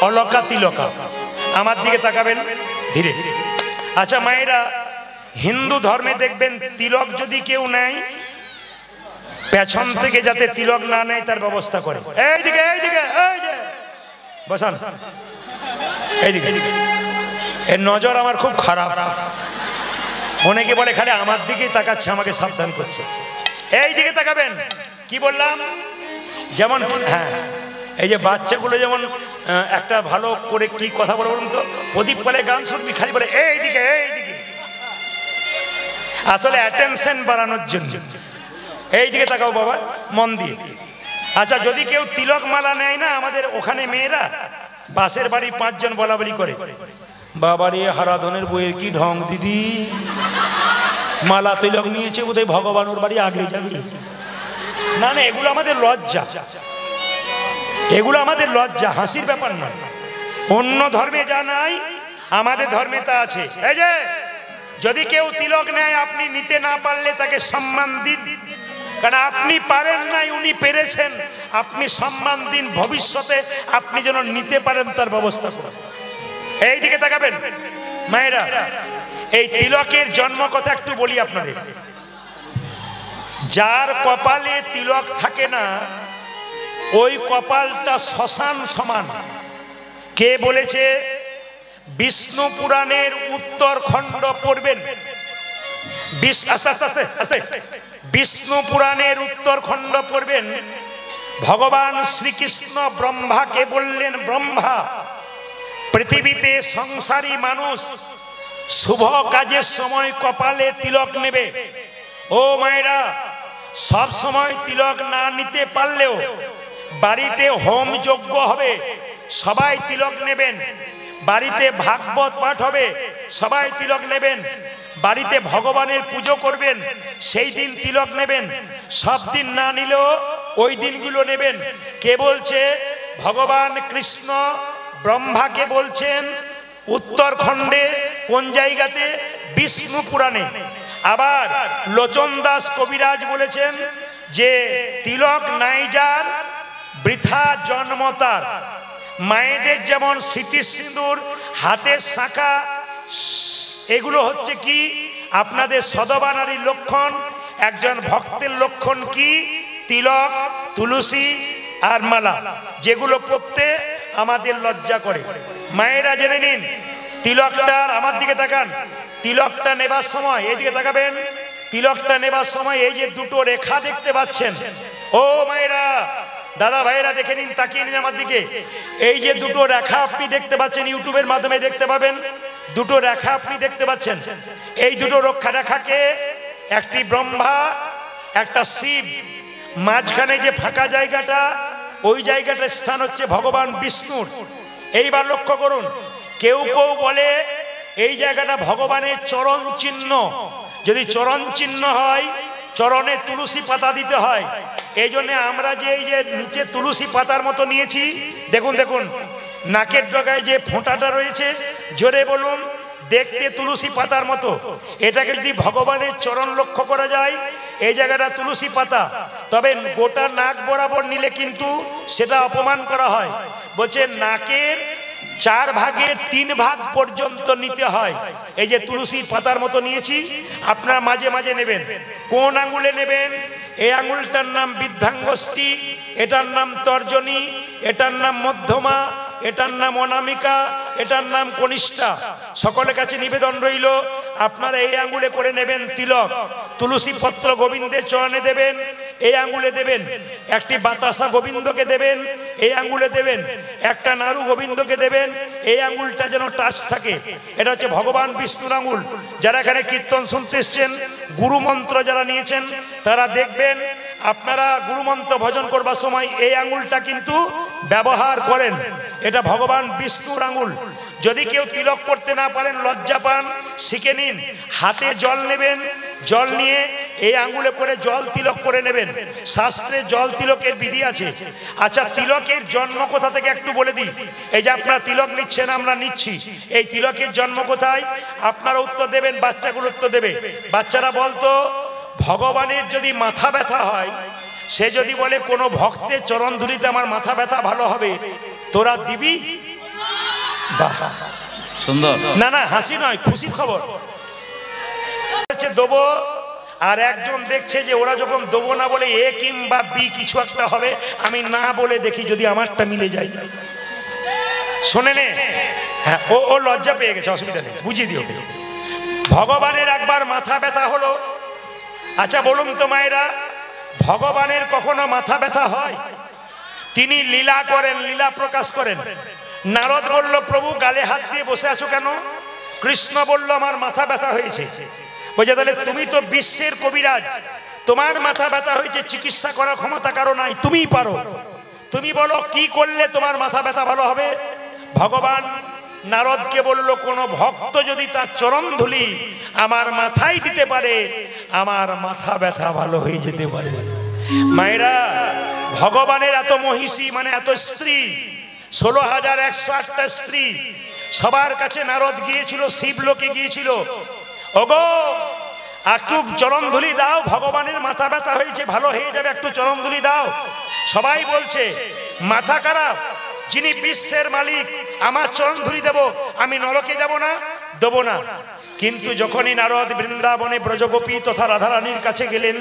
অলকা তিলকা। আমার দিকে তাকাবেন ধীরে। আচ্ছা মায়েরা, হিন্দু ধর্মে দেখবেন তিলক যদি কেউ নেয়, পেছন থেকে যাতে তিলক না নেয় তার ব্যবস্থা করে। এইদিকে এইদিকে, এই যে বসান, এইদিকে। এর নজর আমার খুব খারাপ। অনেকে বলে খালি আমার দিকেই তাকাচ্ছে, আমাকে সাবধান করছে। এই দিকে তাকাবেন। কি বললাম? যেমন হ্যাঁ, এই যে বাচ্চাগুলো যেমন একটা ভালো করে কি কথা বলে বলুন তো, প্রদীপ বলে গান শুনবি, খালি বলে এইদিকে এইদিকে। আসলে অ্যাটেনশন বাড়ানোর জন্য এই দিকে তাকাও বাবা মন দিয়ে। আচ্ছা যদি কেউ তিলক মালা নেয় না, আমাদের ওখানে মেয়েরা পাশের বাড়ি 5 জন বলা বলি করে, বাবারে হারাধনের বইয়ের কি ঢং দিদি, মালা তিলক নিয়েছে বোধহয় ভগবান ওর বাড়ি আগে যাবে। না না, এগুলো আমাদের লজ্জা, এগুলো আমাদের লজ্জা, হাসির ব্যাপার নয়। অন্য ধর্মে যা নাই আমাদের ধর্মে তা আছে। এই যে যদি কেউ তিলক নেয়, আপনি নিতে না পারলে তাকে সম্মান দিন, কারণ আপনি পারেন নাই, উনি পেরেছেন, আপনি সম্মান দিন। ভবিষ্যতে আপনি যেন নিতে পারেন তার ব্যবস্থা করুন। এই দিকে তাকাবেন মায়েরা। এই তিলকের জন্ম কথা একটু বলি আপনাদের। যার কপালে তিলক থাকে না, ওই কপালটা শ্মশান সমান। কে বলেছে? বিষ্ণু পুরাণের উত্তর খণ্ড পড়বেন। আস্তে আস্তে আস্তে আস্তে বিষ্ণু পুরাণের উত্তর খণ্ড পড়বেন। ভগবান শ্রীকৃষ্ণ ব্রহ্মাকে বললেন, ব্রহ্মা, পৃথিবীতে সংসারী মানুষ শুভ কাজের সময় কপালে তিলক নেবে। ও মায়েরা, সব সময় তিলক না নিতে পারলেও বাড়িতে হোম যজ্ঞ হবে, সবাই তিলক নেবেন। বাড়িতে ভাগবত পাঠ হবে, সবাই তিলক নেবেন। বাড়িতে ভগবানের পুজো করবেন, সেই দিন তিলক নেবেন। সব দিন না নিলেও ওই দিনগুলো নেবেন। কে বলছে? ভগবান কৃষ্ণ ব্রহ্মাকে বলছেন উত্তরখণ্ডে। কোন জায়গাতে? বিষ্ণু পুরাণে। আবার লোচন দাস কবিরাজ বলেছেন যে তিলক নাই যার বৃথা জন্ম তার। মায়েদের যেমন স্মৃতি সিঁদুর, হাতের শাঁখা, এগুলো হচ্ছে কি আপনাদের সদবা নারীর লক্ষণ। একজন ভক্তের লক্ষণ কি? তিলক, তুলসী আর মালা, যেগুলো পড়তে আমাদের লজ্জা করে। মায়েরা জেনে নিন, তিলকটার, আমার দিকে তাকান, তিলকটা নেবার সময় এদিকে তাকাবেন। তিলকটা নেবার সময় এই যে দুটো রেখা দেখতে পাচ্ছেন, ও মায়েরা, দাদা ভাইরা দেখে নিন, তাকিয়ে নিন আমার দিকে। এই যে দুটো রেখা আপনি দেখতে পাচ্ছেন, ইউটিউবের মাধ্যমে দেখতে পাবেন, দুটো রেখা আপনি দেখতে পাচ্ছেন। এই দুটো রক্ষা রেখাকে, একটি ব্রহ্মা, একটা শিব, মাঝখানে যে ফাঁকা জায়গাটা, ওই জায়গাটার স্থান হচ্ছে ভগবান বিষ্ণুর। এইবার লক্ষ্য করুন, কেউ কেউ বলে এই জায়গাটা ভগবানের চরণ চিহ্ন। যদি চরণ চিহ্ন হয়, চরণে তুলসী পাতা দিতে হয়। এই জন্য আমরা যে এই যে নিচে তুলসী পাতার মতো নিয়েছি, দেখুন দেখুন নাকের ডগায় যে ফোঁটাটা রয়েছে, জোরে বলুন, দেখতে তুলসী পাতার মতো। এটাকে যদি ভগবানের চরণ লক্ষ্য করা যায়, এই জায়গাটা তুলসী পাতা। তবে গোটা নাক বরাবর নিলে কিন্তু সেটা অপমান করা হয়। বলছে নাকের 4 ভাগের 3 ভাগ পর্যন্ত নিতে হয়। এই যে তুলসী পাতার মতো নিয়েছি, আপনারা মাঝে মাঝে নেবেন। কোন আঙ্গুলে নেবেন? এই আঙ্গুলটার নাম বৃদ্ধাঙ্গুষ্ঠী, এটার নাম তর্জনী, এটার নাম মধ্যমা, এটার নাম অনামিকা, এটার নাম কনিষ্ঠা। সকলের কাছে নিবেদন রইল, আপনারা এই আঙ্গুলে করে নেবেন তিলক। তুলসী পত্র গোবিন্দের চরণে দেবেন, এই আঙ্গুলে দেবেন। একটি বাতাসা গোবিন্দকে দেবেন, এই আঙ্গুলে দেবেন। একটা নাড়ু গোবিন্দকে দেবেন, এই আঙ্গুলটা যেন টাচ থাকে। এটা হচ্ছে ভগবান বিষ্ণুর আঙ্গুল। যারা এখানে কীর্তন শুনতে এসছেন, গুরুমন্ত্র যারা নিয়েছেন, তারা দেখবেন আপনারা গুরুমন্ত্র ভজন করবার সময় এই আঙ্গুলটা কিন্তু ব্যবহার করেন। এটা ভগবান বিষ্ণুর আঙ্গুল। যদি কেউ তিলক করতে না পারেন, লজ্জা পান, শিখে নিন। হাতে জল নেবেন, জল নিয়ে এই আঙ্গুলে করে জল তিলক করে নেবেন। শাস্ত্রে জল তিলকের বিধি আছে। আচ্ছা, তিলকের জন্ম কোথা থেকে একটু বলে দিই। এই যে আপনারা তিলক নিচ্ছেন, আমরা নিচ্ছি, এই তিলকের জন্ম কোথায়? আপনারা উত্তর দেবেন, বাচ্চাগুলো উত্তর দেবে। বাচ্চারা বলতো, ভগবানের যদি মাথা ব্যথা হয়, সে যদি বলে কোনো ভক্তের চরণ ধুলিতে আমার মাথা ব্যথা ভালো হবে, তোরা দিবি? সুন্দর। না না, হাসি নয়, খুশির খবর। দেবো, আর একজন দেখছে যে ওরা যখন দেবো না বলে এ কিংবা বি কিছু একটা হবে, আমি না বলে দেখি যদি আমারটা মিলে যায়। শোনে নে, হ্যাঁ, ও লজ্জা পেয়ে গেছে, অসুবিধা নেই, বুঝিয়ে দিও। ভগবানের একবার মাথা ব্যথা হলো। আচ্ছা বলুন তো মায়েরা, ভগবানের কখনো মাথা ব্যথা হয়? তিনি লীলা করেন, লীলা প্রকাশ করেন। নারদ বলল, প্রভু গালে হাত দিয়ে বসে আছো কেন? কৃষ্ণ বলল, আমার মাথা ব্যথা হয়েছে। বলছে, তাহলে তুমি তো বিশ্বের কবিরাজ, তোমার মাথা ব্যথা হয়েছে, চিকিৎসা করার ক্ষমতা কারো নাই, তুমিই পারো। তুমি বলো কি করলে তোমার মাথা ব্যথা ভালো হবে। ভগবান নারদকে বলল, কোন ভক্ত যদি তার চরণ ধুলি আমার মাথায় দিতে পারে, আমার মাথা ব্যথা ভালো হয়ে যেতে পারে। মায়েরা, ভগবানের এত মহিষী, মানে এত স্ত্রী, 16,108টা স্ত্রী, সবার কাছে নারদ গিয়েছিল, শিবলোকে গিয়েছিল। ওগো একটু চরণ ধুলি দাও, ভগবানের মাথা ব্যথা হয়েছে, ভালো হয়ে যাবে, একটু চরণ ধুলি দাও। সবাই বলছে মাথা খারাপ, যিনি বিশ্বের মালিক, আমার চরণ ধুলি দেব, আমি নরকে যাব না, দেব না। কিন্তু যখনই নারদ বৃন্দাবনে ব্রজগোপী তথা রাধারানীর কাছে গেলেন,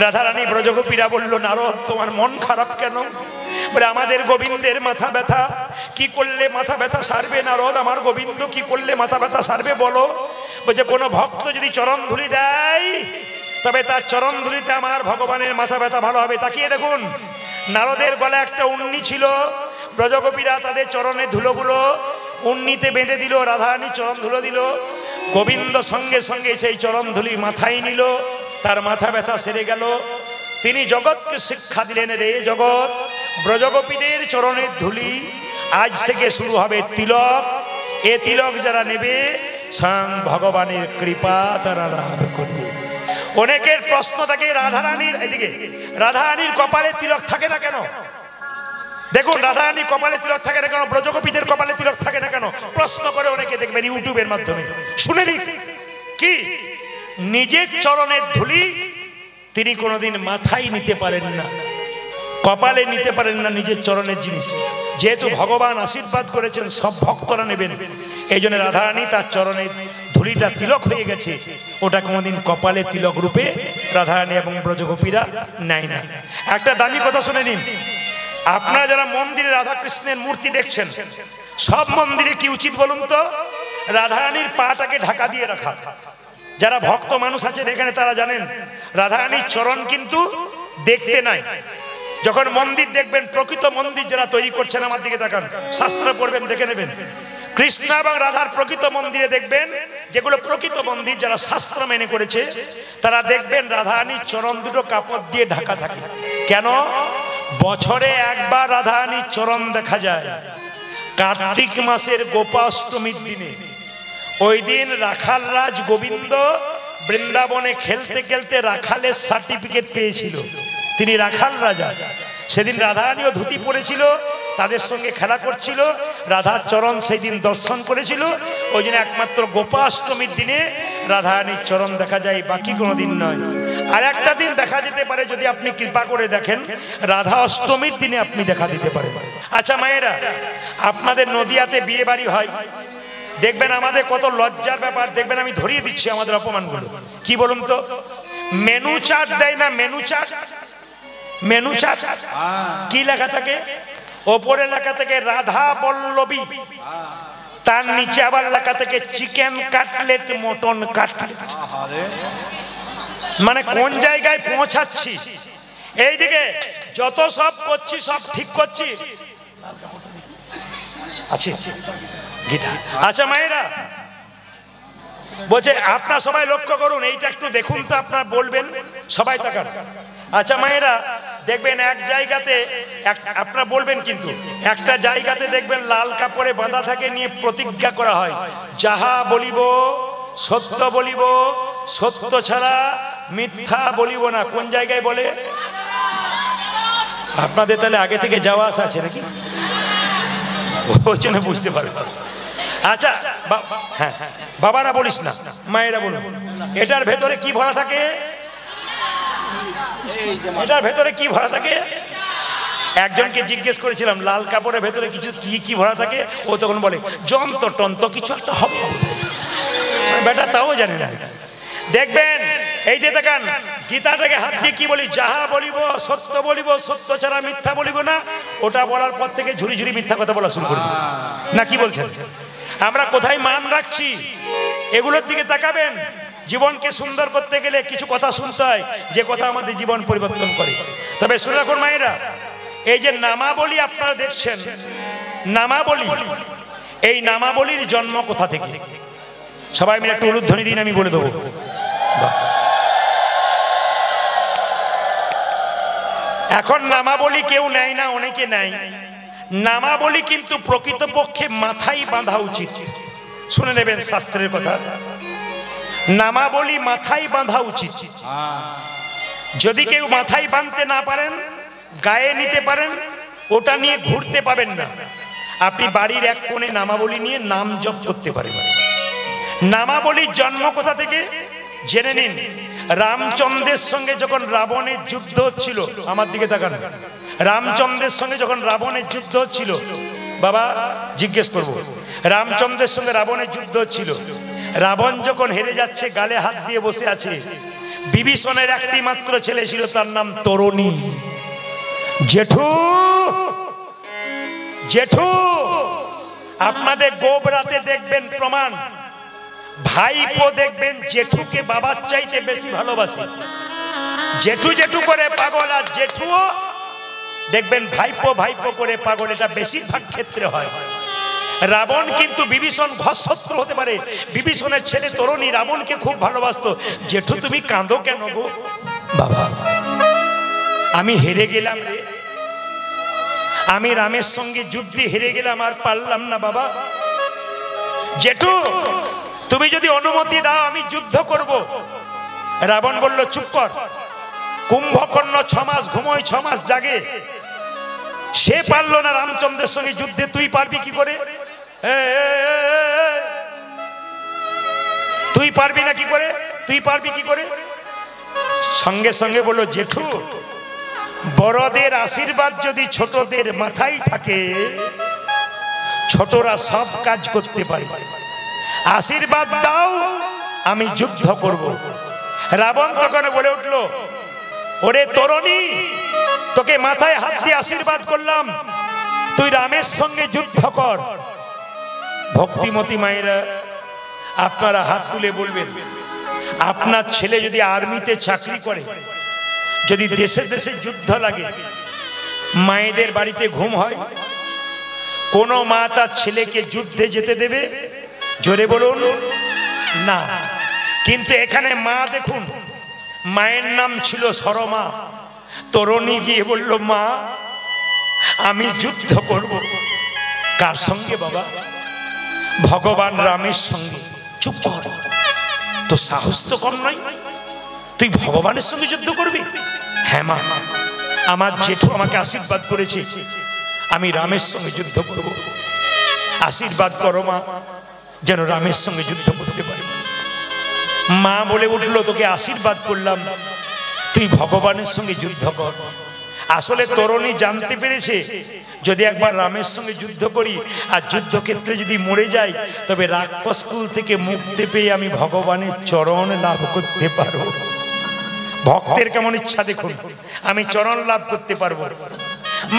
রাধারানী ব্রজগোপীরা বলল, নারদ তোমার মন খারাপ কেন? বলে আমাদের গোবিন্দের মাথা ব্যথা, কি করলে মাথা ব্যথা সারবে নারদ? আমার গোবিন্দ কি করলে মাথা ব্যথা সারবে বলো? বলছে কোনো ভক্ত যদি চরণ ধুলি দেয়, তবে তার চরণ ধুলিতে আমার ভগবানের মাথা ব্যথা ভালো হবে। তাকিয়ে দেখুন, নারদের গলায় একটা উন্নি ছিল, ব্রজগোপীরা তাদের চরণে ধুলোগুলো উন্নিতে বেঁধে দিল, রাধারানী চরণ ধুলো দিল, গোবিন্দ সঙ্গে সঙ্গে সেই চরণ ধুলি মাথায় নিল, তার মাথা ব্যথা সেরে গেল। তিনি জগৎকে শিক্ষা দিলেন, রে জগৎ, ব্রজগোপীদের চরণের ধুলি আজ থেকে শুরু হবে তিলক। এ তিলক যারা নেবে, স্বয়ং ভগবানের কৃপা তারা লাভ করবে। অনেকের প্রশ্ন থাকে, রাধারানীর এদিকে রাধারানীর কপালে তিলক থাকে না কেন? দেখুন, রাধারানীর কপালে তিলক থাকে না কেন, ব্রজগোপীদের কপালে তিলক থাকে না কেন? প্রশ্ন করে অনেকে, দেখবেন ইউটিউবের মাধ্যমে। শুনে নিন, কি নিজের চরণের ধুলি তিনি কোনোদিন মাথায় নিতে পারেন না, কপালে নিতে পারেন না নিজের চরণের জিনিস। যেহেতু ভগবান আশীর্বাদ করেছেন সব ভক্তরা নেবেন, এই জন্য রাধারানী তার চরণের ধুলিটা তিলক হয়ে গেছে, ওটা কোনোদিন কপালে তিলক রূপে রাধারানী এবং ব্রজগোপীরা নেয় না। একটা দামি কথা শুনে নিন, আপনারা যারা মন্দিরে রাধাকৃষ্ণের মূর্তি দেখছেন, সব মন্দিরে কি উচিত বলুন তো? রাধারানীর পাটাকে ঢাকা দিয়ে রাখা। যারা ভক্ত মানুষ আছেন এখানে, তারা জানেন রাধারানীর চরণ কিন্তু দেখতে নাই। যখন মন্দির দেখবেন, প্রকৃত মন্দির যারা তৈরি করছেন, আমার দিকে তাকান, শাস্ত্র পড়বেন, দেখে নেবেন, কৃষ্ণ এবং রাধার প্রকৃত মন্দিরে দেখবেন, যেগুলো প্রকৃত মন্দির যারা শাস্ত্র মেনে করেছে, তারা দেখবেন রাধারানীর চরণ দুটো কাপড় দিয়ে ঢাকা থাকে। কেন? বছরে একবার রাধারানীর চরণ দেখা যায়, কার্তিক মাসের গোপাষ্টমীর দিনে। ওই দিন রাখাল রাজ গোবিন্দ বৃন্দাবনে খেলতে খেলতে রাখালের সার্টিফিকেট পেয়েছিল, তিনি রাখাল রাজা। সেদিন রাধারানীও ধুতি পরেছিল, তাদের সঙ্গে খেলা করছিল, রাধার চরণ সেই দিন দর্শন করেছিল। ওই দিন একমাত্র গোপাষ্টমীর দিনে রাধারানীর চরণ দেখা যায়, বাকি কোনো দিন নয়। আর একটা দিন দেখা যেতে পারে, যদি আপনি কৃপা করে দেখেন, রাধা অষ্টমীর দিনে আপনি দেখা দিতে পারেন। আচ্ছা মায়েরা, আপনাদের নদিয়াতে বিয়ে বাড়ি হয়, দেখবেন আমাদের কত লজ্জার ব্যাপার। দেখবেন, আমি ধরিয়ে দিচ্ছি আমাদের অপমানগুলো। কি বলুন তো, মেনু চার্ট দেয় না? মেনু চার্ট, মেনু চার্ট কি লেখা থাকে? ওপরে লেখা থাকে রাধা বল্লভী, তার নিচে আবার লেখা থাকে চিকেন কাটলেট, মটন কাটলেট। মানে কোন জায়গায় পৌঁছাচ্ছি? এইদিকে যত সব করছি, সব ঠিক করছি, আছে গীতা। আচ্ছা মায়েরা, বলছে আপনারা সবাই লক্ষ্য করুন, এইটা একটু দেখুন তো, আপনারা বলবেন, সবাই তাকান। আচ্ছা মায়েরা, দেখবেন এক জায়গাতে, আপনারা বলবেন কিন্তু, একটা জায়গাতে দেখবেন লাল কাপড়ে বাঁধা থাকে, নিয়ে প্রতিজ্ঞা করা হয়, যাহা বলিব সত্য বলিব, সত্য ছাড়া মিথ্যা বলিব না। কোন জায়গায় বলে? আপনাদের তাহলে আগে থেকে যাওয়া আসা আছে নাকি? ওই জন্য বুঝতে পারবেন। আচ্ছা হ্যাঁ, বাবারা বলিস না, মায়েরা বলুন, এটার ভেতরে কি ভরা থাকে? এটার ভেতরে কি ভরা থাকে? একজনকে জিজ্ঞেস করেছিলাম, লাল কাপড়ের ভেতরে কিছু কি ভরা থাকে? ও তখন বলে যন্ত্র টন্ত্র কিছু একটা হবে, বেটা তাও জানে না। দেখবেন, এই যে দেখেন, গীতাটাকে হাত দিয়ে কি বলি? যাহা বলিব সত্য বলিব, সত্য ছাড়া মিথ্যা বলিব না। ওটা বলার পর থেকে ঝুড়ি ঝুড়ি মিথ্যা কথা বলা শুরু করব না। কি বলছেন? আমরা কোথায় মান রাখছি, এগুলোর দিকে তাকাবেন। জীবনকে সুন্দর করতে গেলে কিছু কথা শুনতে হয়, যে কথা আমাদের জীবন পরিবর্তন করে। তবে শুনে রাখুন মায়েরা, এই যে নামাবলী আপনারা দেখছেন, নামাবলী, এই নামাবলীর জন্ম কোথা থেকে? সবাই মিলে একটু উলুধ্বনি দিন, আমি বলে দেবো। এখন নামাবলী কেউ নেয় না, অনেকে নেয়। নামাবলী কিন্তু প্রকৃতপক্ষে মাথায় বাঁধা উচিত। শুনে নেবেন শাস্ত্রের কথা, নামাবলী মাথায় বাঁধা উচিত। যদি কেউ মাথায় বাঁধতে না পারেন, গায়ে নিতে পারেন, ওটা নিয়ে ঘুরতে পাবেন না। আপনি বাড়ির এক কোণে নামাবলী নিয়ে নাম জপ করতে পারেন। নামাবলীর জন্ম কোথা থেকে জেনে নিন। রামচন্দ্রের সঙ্গে যখন রাবণের যুদ্ধ হচ্ছিল, আমার দিকে তাকান, রামচন্দ্রের সঙ্গে যখন রাবণের যুদ্ধ হচ্ছিল, বাবা জিজ্ঞেস করব, রামচন্দ্রের সঙ্গে রাবণের যুদ্ধ হচ্ছিল, রাবণ যখন হেরে যাচ্ছে, গালে হাত দিয়ে বসে আছে, বিভীষণের একটি মাত্র ছেলে ছিল, তার নাম তরণী। জেঠু জেঠু আপনাদের গোবরাতে দেখবেন প্রমাণ, ভাইপো দেখবেন জেঠুকে বাবার চাইতে বেশি ভালোবাসে। জেঠু জেঠু করে পাগল, আর জেঠুও দেখবেন ভাইপো ভাইপো করে পাগল। এটা বেশিরভাগ ক্ষেত্রে হয়। রাবণ কিন্তু বিভীষণ ঘরশত্রু হতে পারে। বিভীষণের ছেলে তরণী রাবণকে খুব ভালোবাসতো। জেঠু তুমি কাঁদো কেন গো? বাবা আমি হেরে গেলাম রে, আমি রামের সঙ্গে যুদ্ধে হেরে গেলাম, আর পারলাম না বাবা। জেঠু তুমি যদি অনুমতি দাও আমি যুদ্ধ করব। রাবণ বলল চুপ কর, কুম্ভকর্ণ 6 মাস ঘুমোয়, 6 মাস জাগে, সে পারল না রামচন্দ্রের সঙ্গে যুদ্ধে, তুই পারবি কি করে? তুই পারবি না কি করে? তুই পারবি কি করে? সঙ্গে সঙ্গে বলল জেঠু, বড়দের আশীর্বাদ যদি ছোটদের মাথায় থাকে, ছোটরা সব কাজ করতে পারে, আশীর্বাদ দাও আমি যুদ্ধ করব। রাবণ তখন বলে উঠল, ওরে তরণী, তোকে মাথায় হাত দিয়ে আশীর্বাদ করলাম, তুই রামের সঙ্গে যুদ্ধ কর। ভক্তিমতী মায়েরা আপনারা হাত তুলে বলবেন, আপনার ছেলে যদি আর্মিতে চাকরি করে, যদি দেশে দেশে যুদ্ধ লাগে, মায়েদের বাড়িতে ঘুম হয়? কোন মা তার ছেলেকে যুদ্ধে যেতে দেবে? জোরে বলুন না। কিন্তু এখানে মা দেখুন, মায়ের নাম ছিল সরমা। তরণী গিয়ে বলল, মা আমি যুদ্ধ করব। কার সঙ্গে বাবা? ভগবান রামের সঙ্গে। চুপ কর, তো সাহস তো কম নয়, তুই ভগবানের সঙ্গে যুদ্ধ করবি? হ্যাঁ মা, আমার জেঠু আমাকে আশীর্বাদ করেছে, আমি রামের সঙ্গে যুদ্ধ করব। আশীর্বাদ করো মা, যেন রামের সঙ্গে যুদ্ধ করতে পারি। মা বলে উঠল, তোকে আশীর্বাদ করলাম, তুই ভগবানের সঙ্গে যুদ্ধ কর। আসলে তরণী জানতে পেরেছে, যদি একবার রামের সঙ্গে যুদ্ধ করি আর যুদ্ধক্ষেত্রে যদি মরে যাই, তবে রাক্ষস কুল থেকে মুক্তি পেয়ে আমি ভগবানের চরণ লাভ করতে পারবো। ভক্তের কেমন ইচ্ছা দেখুন, আমি চরণ লাভ করতে পারবো।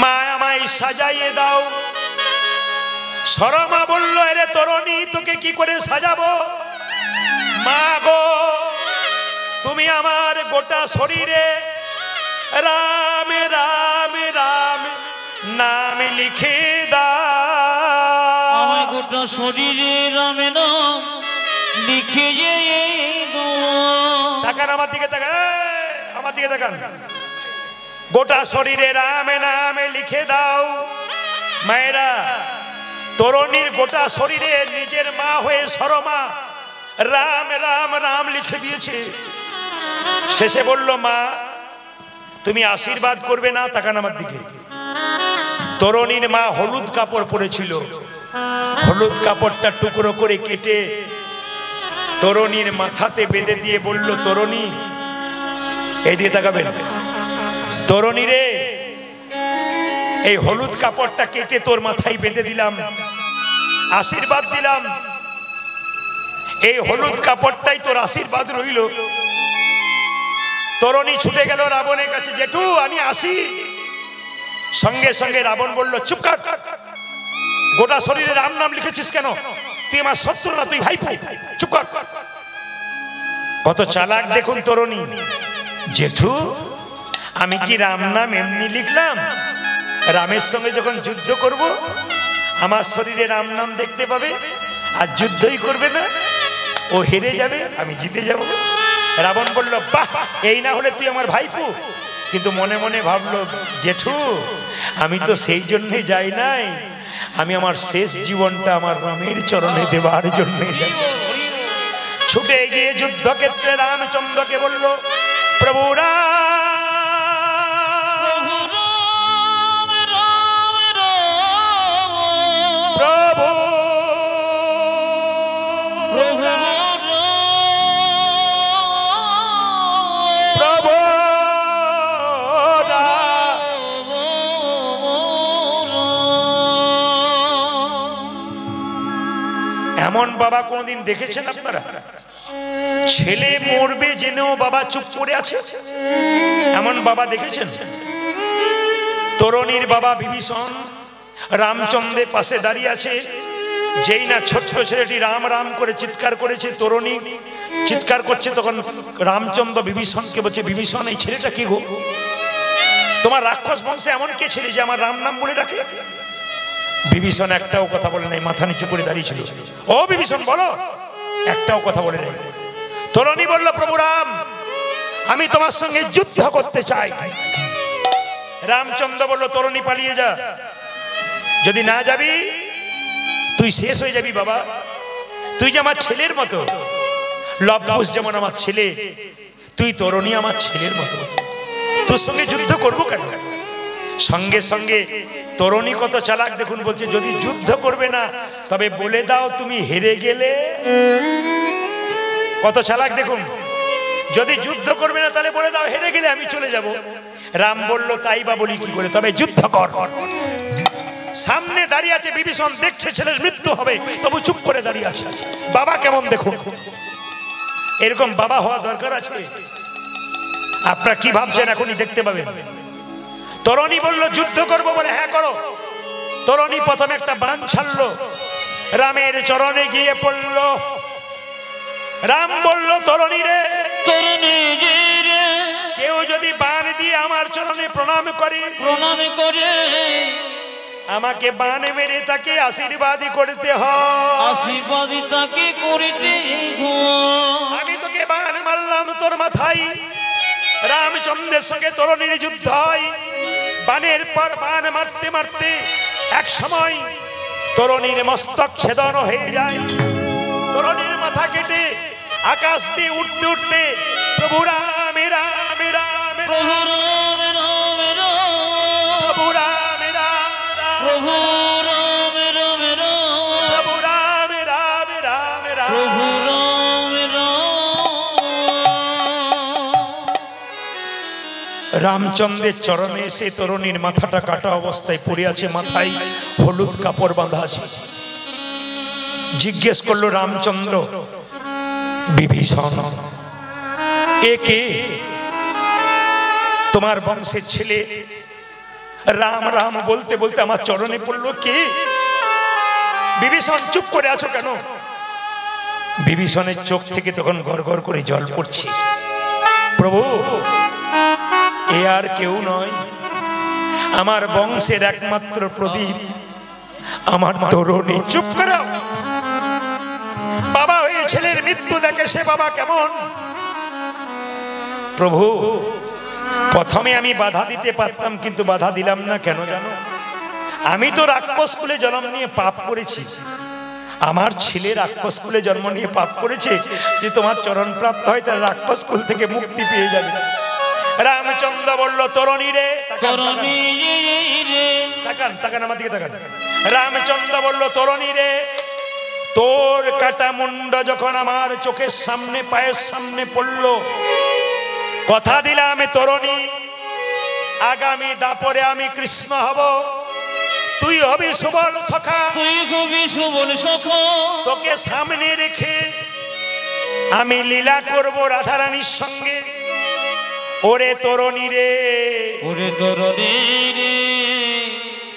মা আমায় সাজাইয়ে দাও। সরমা বলল, আরে তরণী তোকে কি করে সাজাবো? মা গো, তুমি আমার গোটা শরীরে রাম রাম রাম নাম লিখে দাও। আমার গোটা শরীরে রাম নাম লিখে দাও। তাকান আমার দিকে, তাকান আমার দিকে, তাকান। গোটা শরীরে রাম নাম লিখে দাও। মায়েরা, তরণীর গোটা শরীরে নিজের মা হয়ে সরমা রাম রাম রাম লিখে দিয়েছে। শেষে বলল, মা তুমি আশীর্বাদ করবে না? তাকান আমার দিকে। তরণীর মা হলুদ কাপড় পরেছিল, হলুদ কাপড়টা টুকরো করে কেটে তরণীর মাথাতে বেঁধে দিয়ে বলল, তরণী এইদিকে তাকাবেন, তরণী রে, এই হলুদ কাপড়টা কেটে তোর মাথায় বেঁধে দিলাম, আশীর্বাদ দিলাম, এই হলুদ কাপড়টাই তোর আশীর্বাদ রইল। তরণী ছুটে গেল রাবণের কাছে, জেঠু আমি আসি। সঙ্গে সঙ্গে রাবণ বলল, চুপ কর, গোটা শরীরে রাম নাম লিখেছিস কেন? তুই আমার শত্রু না, তুই ভাইপো, চুপ কর। কত চালাক দেখুন তরণী। জেঠু আমি কি রাম নাম এমনি লিখলাম? রামের সঙ্গে যখন যুদ্ধ করব আমার শরীরে রাম নাম দেখতে পাবে, আর যুদ্ধই করবে না, ও হেরে যাবে, আমি জিতে যাব। রাবণ বলল, বাহ, এই না হলে তুই আমার ভাইপো, কিন্তু মনে মনে ভাবলো, জেঠু আমি তো সেই জন্যে যাই নাই, আমি আমার শেষ জীবনটা আমার রামের চরণে দেবার জন্যে যাচ্ছি। ছুটে গিয়ে যুদ্ধক্ষেত্রে রামচন্দ্রকে বলল, প্রভু প্রভু প্রভু এমন বাবা কোনদিন দেখেছেন আপনারা? ছেলে মরবে জেনেও বাবা চুপ করে আছে, এমন বাবা দেখেছেন? তরুণীর বাবা বিভীষণ রামচন্দ্রের পাশে দাঁড়িয়ে আছে, যেই না ছোট্ট ছেলেটি রাম রাম করে চিৎকার করেছে, তরুণী চিৎকার করছে, তখন রামচন্দ্র বিভীষণকে বলছে, বিভীষণ এই ছেলেটা কি গো? তোমার রাক্ষস বংশে এমন কে ছেলে যে আমার রাম নাম বলে ডাকে? বিভীষণ একটাও কথা বলে নাই, মাথা নিচু করে দাঁড়িয়েছিল। ও বিভীষণ বলো, একটাও কথা বলে নাই। তরুণী বলল, প্রভু রাম, আমি তোমার সঙ্গে যুদ্ধ করতে চাই। রামচন্দ্র বলল, তরুণী পালিয়ে যা, যদি না যাবি তুই শেষ হয়ে যাবি বাবা। তুই যে আমার ছেলের মতো, লবকুশ যেমন আমার ছেলে, তুই তরুণী আমার ছেলের মতো, তোর সঙ্গে যুদ্ধ করবো কেন? সঙ্গে সঙ্গে তরুণী কত চালাক দেখুন, বলছে যদি যুদ্ধ করবে না তবে বলে দাও তুমি হেরে গেলে। কত চালাক দেখুন, যদি যুদ্ধ করবে না তাহলে বলে দাও হেরে গেলে আমি চলে যাব। রাম বলল, তাই বা বলি কি করে, তবে যুদ্ধ কর। সামনে দাঁড়িয়ে আছে বিভীষণ, দেখছে ছেলের মৃত্যু হবে, তবু চুপ করে দাঁড়িয়ে আছে। বাবা কেমন দেখুন, এরকম বাবা হওয়া দরকার আছে। আপনারা কি ভাবছেন এখনই দেখতে পাবেন। তরুণী বলল, যুদ্ধ করবো বলে, হ্যাঁ করো। তরুণী প্রথমে একটা বাণ ছাড়লো, রামের চরণে গিয়ে পড়ল। রাম বলল, তরুণী রে, কেউ যদি বাণ দিয়ে আমার চরণে প্রণাম করে, আমাকে বাণ মেরে তাকে আশীর্বাদ করতে হয়। আমি তোকে বাণ মারলাম তোর মাথায়। রামচন্দ্রের সঙ্গে তরুণীর যুদ্ধ হয়, বাণের পর বাণ মারতে মারতে এক সময় তরুণীর মস্তক ছেদন হয়ে যায়। তরুণীর মাথা কেটে আকাশ দিয়ে উঠতে উঠতে প্রভু রাম রাম রাম প্রভু রাম রাম প্রভু রাম রাম প্রভু রাম রাম প্রভু রাম রাম রাম প্রভু রাম রাম। রামচন্দ্রের চরণে এসে তরুণীর মাথাটা কাটা অবস্থায় পড়ে আছে, মাথায় হলুদ কাপড় বাঁধা আছে। জিজ্ঞেস করলো রামচন্দ্র, বিভীষণ এ কে? তোমার বংশের ছেলে রাম রাম বলতে বলতে আমার চরণে পড়লো, কে? বিভীষণ চুপ করে আছো কেন? বিভীষণের চোখ থেকে তখন গড় গড় করে জল পড়ছে। প্রভু, এ আর কেউ নয়, আমার বংশের একমাত্র প্রদীপ, আমার তরুণী। চুপ করো। বাবা হয়ে ছেলের মৃত্যু দেখে সে বাবা কেমন? প্রভু, প্রথমে আমি বাধা দিতে পারতাম, কিন্তু বাধা দিলাম না। কেন জানো? আমি তো রাক্ষস কুলে জন্ম নিয়ে পাপ করেছি। আমার ছেলে রাক্ষস কুলে জন্ম নিয়ে পাপ করেছে, যে তোমার চরণ প্রাপ্ত হয় তার রাক্ষস কুল থেকে মুক্তি পেয়ে যাবে। রামচন্দ্র বলল, তরুণী রে, তাকান তাকান আমার দিকে তাকান। রামচন্দ্র বলল, তরুণী রে, তোর কাটা মুন্ড যখন আমার চোখের সামনে পায়ের সামনে পড়ল, কথা দিলাম তরুণী, আগামী দাপরে আমি কৃষ্ণ হব, তুই হবি সুবল সখা, তোকে সামনে রেখে আমি লীলা করব রাধারানীর সঙ্গে। ওরে তরুণী রে, ওরে তরুণী রে,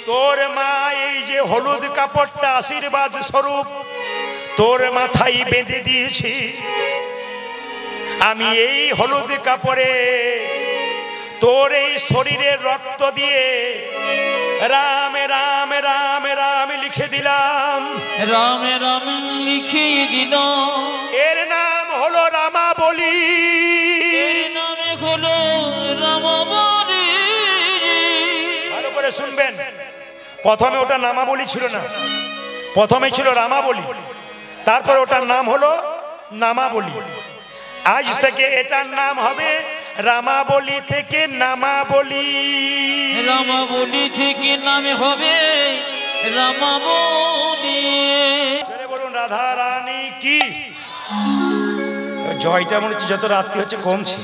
তোর মা এই যে হলুদ কাপড়টা আশীর্বাদ স্বরূপ তোর মাথায় বেঁধে দিয়েছি, আমি এই হলুদ কাপড়ে তোর এই শরীরের রক্ত দিয়ে রাম রাম রাম রাম লিখে দিলাম, রাম রাম লিখে দিলাম। এর নাম হলো রামাবলী, এর নামে হলো রামাবলী। প্রথমে ওটা নামাবলী ছিল না, প্রথমে ছিল রামাবলী, তারপর ওটার নাম হলো নামাবলী। আজ থেকে এটার নাম হবে রামাবলী থেকে নামাবলী। রামাবলী থেকে নামে হবে রামাবলী। বলুন রাধা রানী কি জয়টা মনে হচ্ছে যত রাত্রি হচ্ছে কমছে।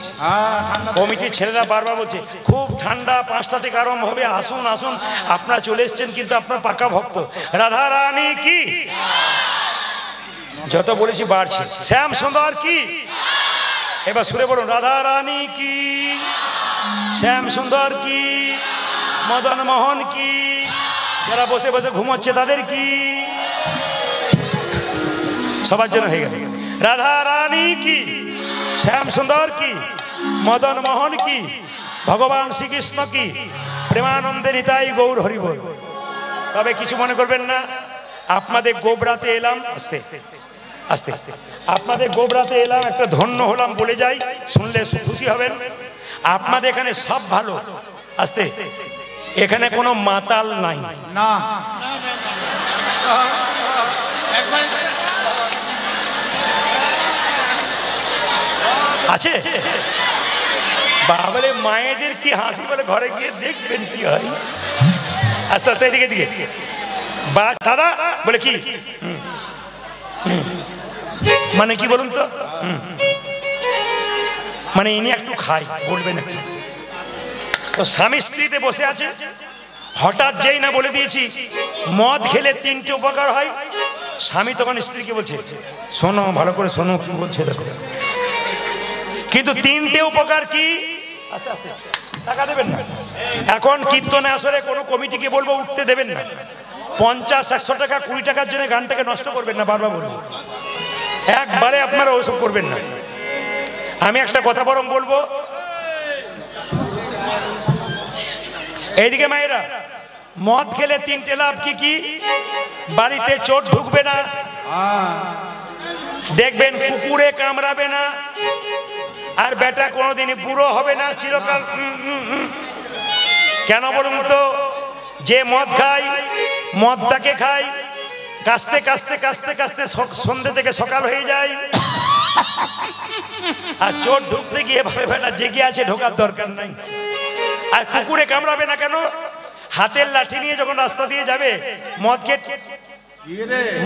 কমিটির ছেলেরা বারবার বলছে খুব ঠান্ডা, 5টা থেকে আরম্ভ হবে, আসুন আসুন। আপনারা চলে এসছেন কিন্তু আপনার পাকা ভক্ত। রাধা রানী কি যত বলেছি বাড়ছে। শ্যাম সুন্দর কি, এবার সুরে বলুন রাধা রানী কি, শ্যাম সুন্দর কি, মদন মোহন কি, যারা বসে বসে ঘুমোচ্ছে তাদের কি, সবার জন্য হয়ে গেল। রাধা রানী কি, শ্যাম সুন্দর কি, মদন মোহন কি, ভগবান শ্রীকৃষ্ণ কি, প্রেমানন্দে নিতাই গৌর হরি বল। তবে কিছু মনে করবেন না, আপনাদের গোবরাতে এলাম, আস্তে আস্তে আস্তে আপনাদের গোবরাতে এলাম, একটা ধন্য হলাম বলে যাই, শুনলে খুশি হবেন। আপনাদের এখানে সব ভালো, আস্তে, এখানে কোনো মাতাল নাই না, আছে বাবলে মায়েদের কি হাসি, বলে ঘরে গিয়ে দেখবেন কি হয়। আস্তে আস্তে এদিকে দিকে বা দাদা বলে কি মানে কি বলুন তো, মানে ইনি একটু খাই বলবেন একটু। তো স্বামী স্ত্রীতে বসে আছে, হঠাৎ যেই না বলে দিয়েছি মদ খেলে 3টে উপকার হয়, স্বামী তখন স্ত্রীকে বলছে শোনো ভালো করে শোনো কি বলছে দেখো, কিন্তু 3টে উপকার কি, আস্তে আস্তে টাকা দেবেন না। এখন কীর্তনে আসলে কোনো কমিটিকে বলবো উঠতে দেবেন না, 50-100 টাকা 20 টাকার জন্য গানটাকে নষ্ট করবেন না, বারবার বলবো একবারে আপনারা ওসব করবেন না। আমি একটা কথা বরং বলবো, এইদিকে মায়েরা, মদ খেলে 3টে লাভ কি কি, বাড়িতে চোর ঢুকবে না, দেখবেন কুকুরে কামড়াবে না, আর বেটা কোনোদিনই বুড়ো হবে না চিরকাল। কেন বলুন তো, যে মদ খায় মদটাকে খায়, কাস্তে কাস্তে কাস্তে কাস্তে সন্ধ্যে থেকে সকাল হয়ে যায়, আর চোর ঢুকতে গিয়ে ভাবে বেটা জেগে আছে, ঢোকার দরকার নাই। আর কুকুরে কামড়াবে না কেন, হাতের লাঠি নিয়ে যখন রাস্তা দিয়ে যাবে,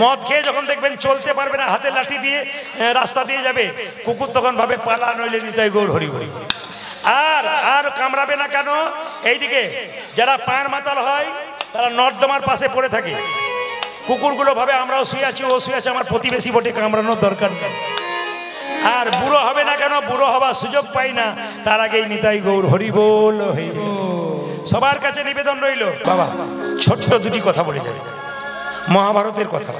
মদ খেয়ে যখন দেখবেন চলতে পারবে না, হাতের লাঠি দিয়ে রাস্তা দিয়ে যাবে, কুকুর তখন ভাবে পালা নইলে নিতাই গৌর হরি হরি। আর কামড়াবে না কেন, এইদিকে যারা পান মাতাল হয় তারা নর্দমার পাশে পড়ে থাকে, কুকুরগুলো ভাবে আমরাও শুয়ে আছি, ও শুয়ে আছে, আমার প্রতিবেশী বটে, কামড়ানোর দরকার নেই। আর বুড়ো হবে না কেন, বুড়ো হবার সুযোগ পাই না, তার আগেই নিতাই গৌর হরি বল। সবার কাছে নিবেদন রইল, বাবা ছোট্ট দুটি কথা বলে যাবে, মহাভারতের কথা,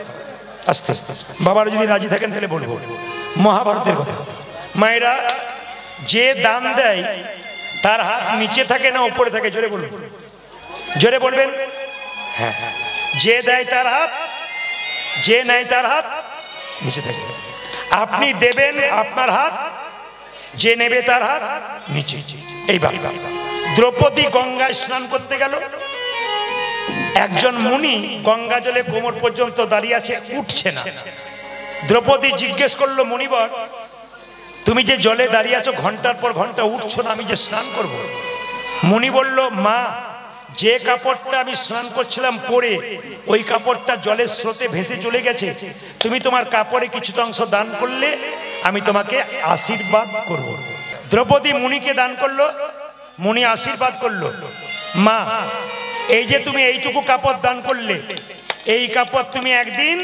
আস্তে আস্তে বাবার যদি রাজি থাকেন তাহলে বলবো মহাভারতের কথা। মায়েরা, যে দান দেয় তার হাত নিচে থাকে না উপরে থাকে, জোরে বলুন, জোরে বলবেন। হ্যাঁ, যে দেয় তার হাত, যে নেয় তার হাত নিচে থাকে। আপনি দেবেন আপনার হাত, যে নেবে তার হাত নিচে। এইবার দ্রৌপদী গঙ্গায় স্নান করতে গেল, একজন মুনি গঙ্গা জলে কোমর পর্যন্ত দাঁড়িয়ে আছে, উঠছে না। দ্রৌপদী জিজ্ঞেস করলো, মুনিবর তুমি যে জলে দাঁড়িয়ে আছো, ঘন্টার পর ঘন্টা উঠছো না, আমি যে স্নান করব। মুনি বলল, মা যে কাপড়টা আমি স্নান করছিলাম পরে, ওই কাপড়টা জলের স্রোতে ভেসে চলে গেছে, তুমি তোমার কাপড়ে কিছুটা অংশ দান করলে আমি তোমাকে আশীর্বাদ করব। দ্রৌপদী মুনিকে দান করলো, মুনি আশীর্বাদ করলো, মা এই যে তুমি এইটুকু কাপড় দান করলে, এই কাপড় তুমি একদিন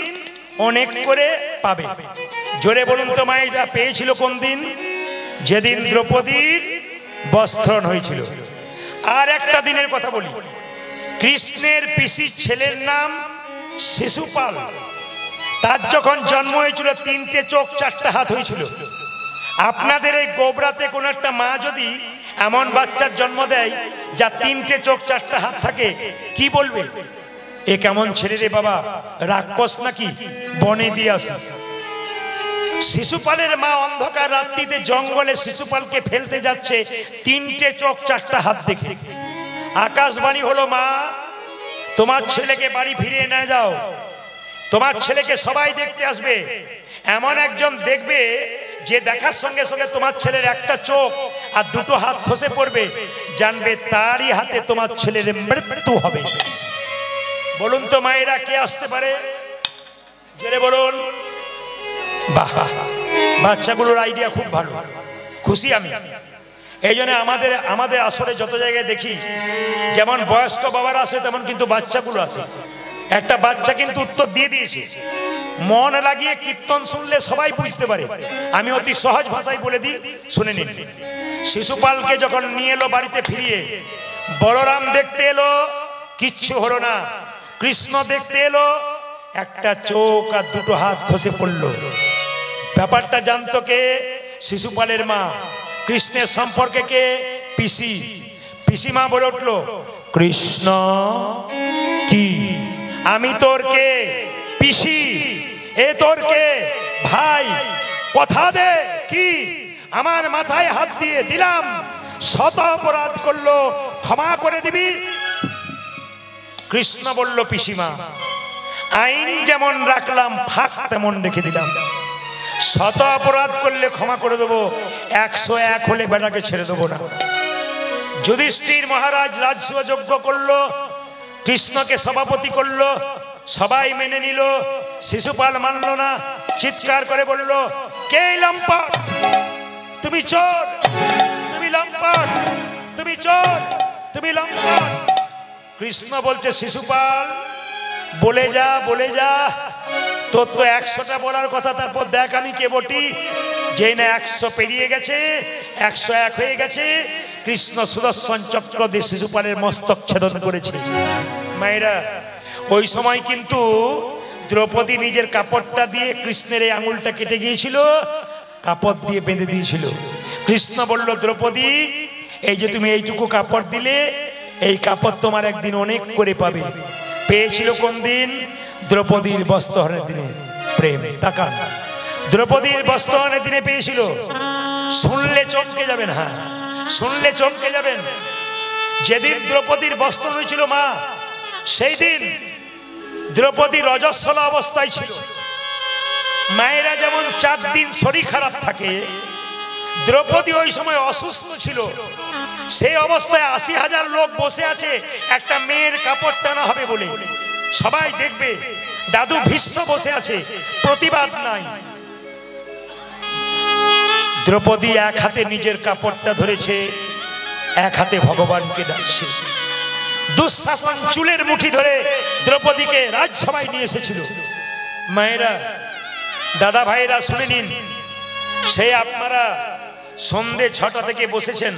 অনেক করে পাবে। জোরে বলুন তো মা, এটা পেয়েছিল কোন দিন? যেদিন দ্রৌপদীর বস্ত্রহরণ হয়েছিল। আর একটা দিনের কথা বলি, কৃষ্ণের পিসির ছেলের নাম শিশুপাল, তার যখন জন্ম হয়েছিল 3টে চোখ 4টা হাত হয়েছিল। আপনাদের এই গোবরাতে কোন একটা মা যদি এমন বাচ্চার জন্ম দেয় যার 3টে চোখ 4টা হাত থাকে, কি বলবে? এ কেমন ছেলে রে বাবা, রাক্ষস নাকি, বনে দিয়ে আসে। শিশুপালের মা অন্ধকার রাত্রিতে জঙ্গলে শিশুপালকে ফেলতে যাচ্ছে, 3টে চোখ 4টা হাত দেখে। আকাশবাণী হলো, মা তোমার ছেলেকে বাড়ি ফিরিয়ে নিয়ে যাও, তোমার ছেলেকে সবাই দেখতে আসবে, এমন একজন দেখবে যে দেখার সঙ্গে সঙ্গে তোমার ছেলের একটা চোখ আর দুটো হাত খসে পড়বে, জানবে তারই হাতে তোমার ছেলের মৃত্যু হবে। বলুন তো মায়েরা, কে আসতে পারে? জেনে বলুন। বাহ, বাচ্চাগুলোর আইডিয়া খুব ভালো, খুশি আমি। এই জন্য আমাদের আসরে যত জায়গায় দেখি, যেমন বয়স্ক বাবারা আসে তেমন কিন্তু বাচ্চাগুলো আসে। একটা বাচ্চা কিন্তু উত্তর দিয়ে দিয়েছে। মন লাগিয়ে কীর্তন শুনলে সবাই বুঝতে পারে। আমি অতি সহজ ভাষায় বলে দিই, শুনে নিন। শিশুপালকে যখন নিয়ে এলো বাড়িতে ফিরিয়ে, বলরাম দেখতে এলো, কিচ্ছু হলো না। কৃষ্ণ দেখতে এলো, একটা চোখ আর দুটো হাত খসে পড়ল। ব্যাপারটা জানতো কে? শিশুপালের মা। কৃষ্ণের সম্পর্কে কে? পিসি। পিসিমা বলে উঠলো, কৃষ্ণ কি? আমি তোর কে? পিসি। এ তোর কে? ভাই। কথা দে। কি? আমার মাথায় হাত দিয়ে দিলাম, শত অপরাধ করলো, ক্ষমা করে দিবি? কৃষ্ণ বলল, পিসিমা, আইন যেমন রাখলাম ফাঁক তেমন রেখে দিলাম। শত অপরাধ করলে ক্ষমা করে দেবো, 101 হলে বেটাকে ছেড়ে দেবো না। যুধিষ্ঠির মহারাজ রাজসূয় যজ্ঞ করলো, কৃষ্ণকে সভাপতি করলো, সবাই মেনে নিল। শিশুপাল মানল না, চিৎকার করে বলল, কে লম্পট? তুমি চোর, তুমি লম্পট, তুমি চোর, তুমি লম্পট। কৃষ্ণ বলছে, শিশুপাল বলে যা, বলে যা, তোর তো 100টা বলার কথা, তারপর দেখ আমি কে বটি। যেই না 100 পেরিয়ে গেছে, 101 হয়ে গেছে, কৃষ্ণ সুদর্শন চক্র দিয়ে শিশুপালের মস্তক ছেদন করেছে। মায়েরা, ওই সময় কিন্তু দ্রৌপদী নিজের কাপড়টা দিয়ে কৃষ্ণের এই আঙুলটা কেটে গিয়েছিল, কাপড় দিয়ে বেঁধে দিয়েছিল। কৃষ্ণ বলল, দ্রৌপদী, এই যে তুমি এইটুকু কাপড় দিলে, এই কাপড় তোমার একদিন অনেক করে পাবে। পেয়েছিল কোন দিন? দ্রৌপদীর বস্ত্রহরণের দিনে। প্রেম তাকান, দ্রৌপদীর বস্ত্রহরণের দিনে পেয়েছিল। শুনলে চমকে যাবেন। হ্যাঁ, শুনলে চমকে যাবেন। যেদিন দ্রৌপদীর বস্ত্র হয়েছিল মা, সেই দিন দ্রৌপদী রজস্বলা অবস্থায় ছিল। মায়েরা যেমন 4 দিন শরীর খারাপ থাকে, দ্রৌপদী ওই সময় অসুস্থ ছিল। সেই অবস্থায় 80,000 লোক বসে আছে একটা মেয়ের কাপড় টানা হবে বলে। সবাই দেখবে, দাদু ভীষ্ম বসে আছে, প্রতিবাদ নাই। দ্রৌপদী এক হাতে নিজের কাপড়টা ধরেছে, এক হাতে ভগবানকে ডাকছে। দুঃশাসন চুলের মুঠি ধরে দ্রৌপদীকে রাজসভায় নিয়ে এসেছিল। মায়েরা, দাদা ভাইরা, শুনে নিন। সেই আপনারা সন্ধে 6টা থেকে বসেছেন,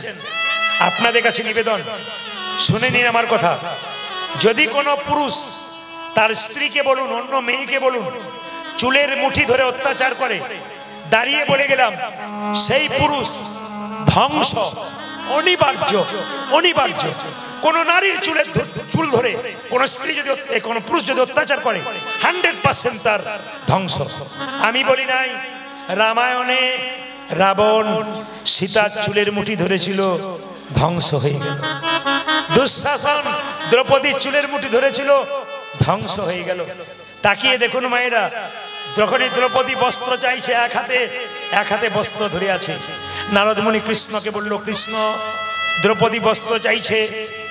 আপনাদের কাছে নিবেদন, শুনে নিন আমার কথা। যদি কোনো পুরুষ তার স্ত্রীকে বলুন, অন্য মেয়েকে বলুন, চুলের মুঠি ধরে অত্যাচার করে, দাঁড়িয়ে বলে গেলাম, সেই পুরুষ ধ্বংস, অনিবার্য, অনিবার্য। কোন নারীর চুল ধরে কোন স্ত্রী যদি, কোন পুরুষ যদি অত্যাচার করে, 100% তার ধ্বংস। আমি বলি নাই, রামায়ণে রাবণ সীতার চুলের মুঠি ধরেছিল, ধ্বংস হয়ে গেল। দুঃশাসন দ্রৌপদীর চুলের মুঠি ধরেছিল, ধ্বংস হয়ে গেল। তাকিয়ে দেখুন মায়েরা, যখনই দ্রৌপদী বস্ত্র চাইছে, এক হাতে বস্ত্র ধরে আছে। নারদ মুনি কৃষ্ণকে বলল, কৃষ্ণ, দ্রৌপদী বস্ত্র চাইছে,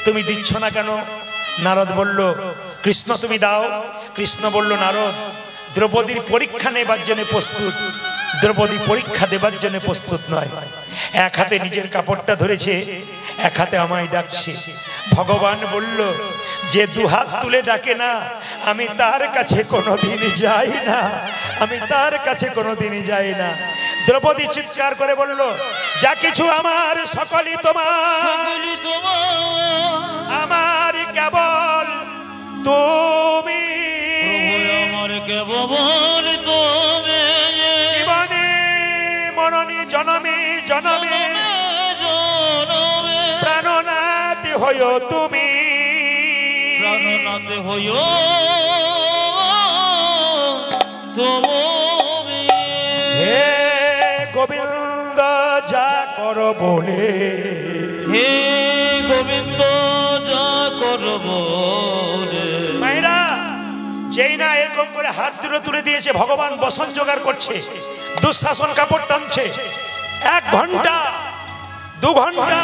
তুমি দিচ্ছ না কেন? নারদ বলল, কৃষ্ণ তুমি দাও। কৃষ্ণ বলল, নারদ, দ্রৌপদীর পরীক্ষা নেবার জন্য প্রস্তুত, দ্রৌপদী পরীক্ষা দেবার জন্য প্রস্তুত নয়। এক হাতে নিজের কাপড়টা ধরেছে, এক হাতে আমায় ডাকছে। ভগবান বলল, যে 2 হাত তুলে ডাকে না, আমি তার কাছে কোনোদিন যাই না, আমি তার কাছে কোনোদিনই যাই না। দ্রৌপদী চিৎকার করে বলল, যা কিছু আমার সকলই তোমার, আমার কেবল তুমি, আমার কেবল তুমি, জীবনে মরণে জনমে জনমে প্রাণনাথ হইও তুমি, প্রাণনাথ হইও তুমি। হে গোবিন্দ যা করো বলে, হে গোবিন্দ যা করো বলে, যেই না এরকম করে হাত দুটো তুলে দিয়েছে, ভগবান বসন জোগাড় করছে, দুঃশাসন কাপড় টানছে। 1 ঘন্টা, 2 ঘন্টা,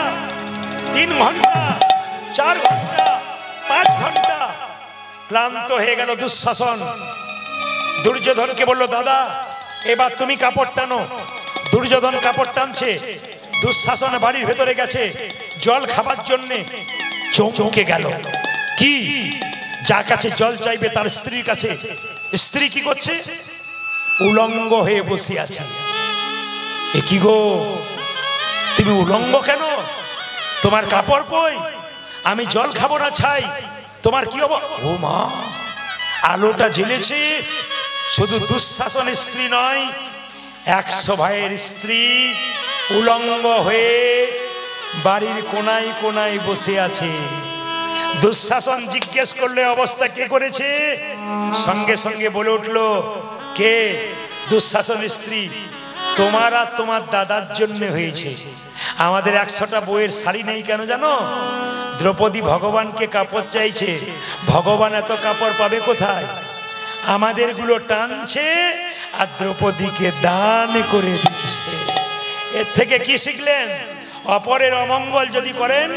3 ঘন্টা, 4 ঘন্টা, 5 ঘন্টা, ক্লান্ত হয়ে গেল দুঃশাসন। দুর্যোধনকে বলল, দাদা এবার তুমি কাপড় টানো। দুর্যোধন কাপড় টানছে, দুঃশাসন বাড়ির ভেতরে গেছে জল খাবার জন্যে, চমকে গেল। কি? যার কাছে জল চাইবে তার স্ত্রীর কাছে, স্ত্রী কি করছে? উলঙ্গ হয়ে বসে আছে। এ কি গো, তুমি উলঙ্গ কেন? তোমার কাপড় কই? আমি জল খাবো না ছাই, তোমার কি হবো? ও মা, আলোটা জ্বেলেছে। শুধু দুঃশাসন স্ত্রী নয়, 100 ভাইয়ের স্ত্রী উলঙ্গ হয়ে বাড়ির কোনায় কোনায় বসে আছে। দুঃশাসন জিজ্ঞেস করলে অবস্থা কে করেছে, সঙ্গে সঙ্গে বলে উঠল, কে? দুঃশাসন স্ত্রী। তোমার আর তোমার দাদার জন্য হয়েছে। আমাদের 100টা বইয়ের শাড়ি নেই কেন জানো? দ্রৌপদী ভগবানকে কাপড় চাইছে, ভগবান এত কাপড় পাবে কোথায়? আমাদের গুলো টানছে আর দ্রৌপদীকে দান করে দিচ্ছে। এর থেকে কি শিখলেন? অপরের অমঙ্গল যদি করেন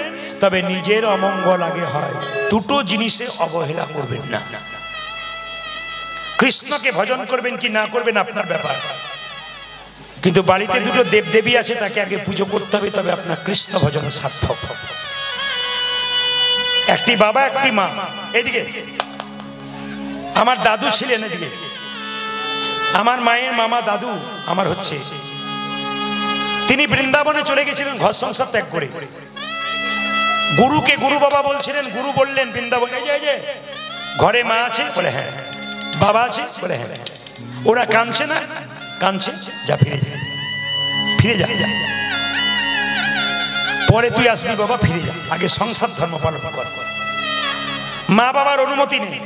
তবে নিজের অমঙ্গল আগে হয়। দুটো জিনিসে অবহেলা করবেন না। কৃষ্ণকে ভজন করবেন কি না করবেন আপনার ব্যাপার, কিন্তু বাড়িতে দুটো দেবদেবী আছে, তাকে আগে পুজো করতে হবে, তবে আপনার কৃষ্ণ ভজন সার্থক। একটি বাবা একটি মা। এদিকে আমার দাদু ছিলেন, এদিকে আমার মায়ের মামা দাদু আমার হচ্ছে, তিনি বৃন্দাবনে চলে গেছিলেন ঘর সংসার ত্যাগ করে। গুরুকে গুরু বাবা বলছিলেন, গুরু বললেন বৃন্দাবনে এই যে ঘরে মা আছে? বলে হ্যাঁ। বাবা আছে? বলে হ্যাঁ। ওরা কাঁদছে না? কাঁদছে। যা ফিরে যা, ফিরে যা, পরে তুই আসবি বাবা, ফিরে যা, আগে সংসার ধর্ম পালন কর। মা বাবার অনুমতি নেই।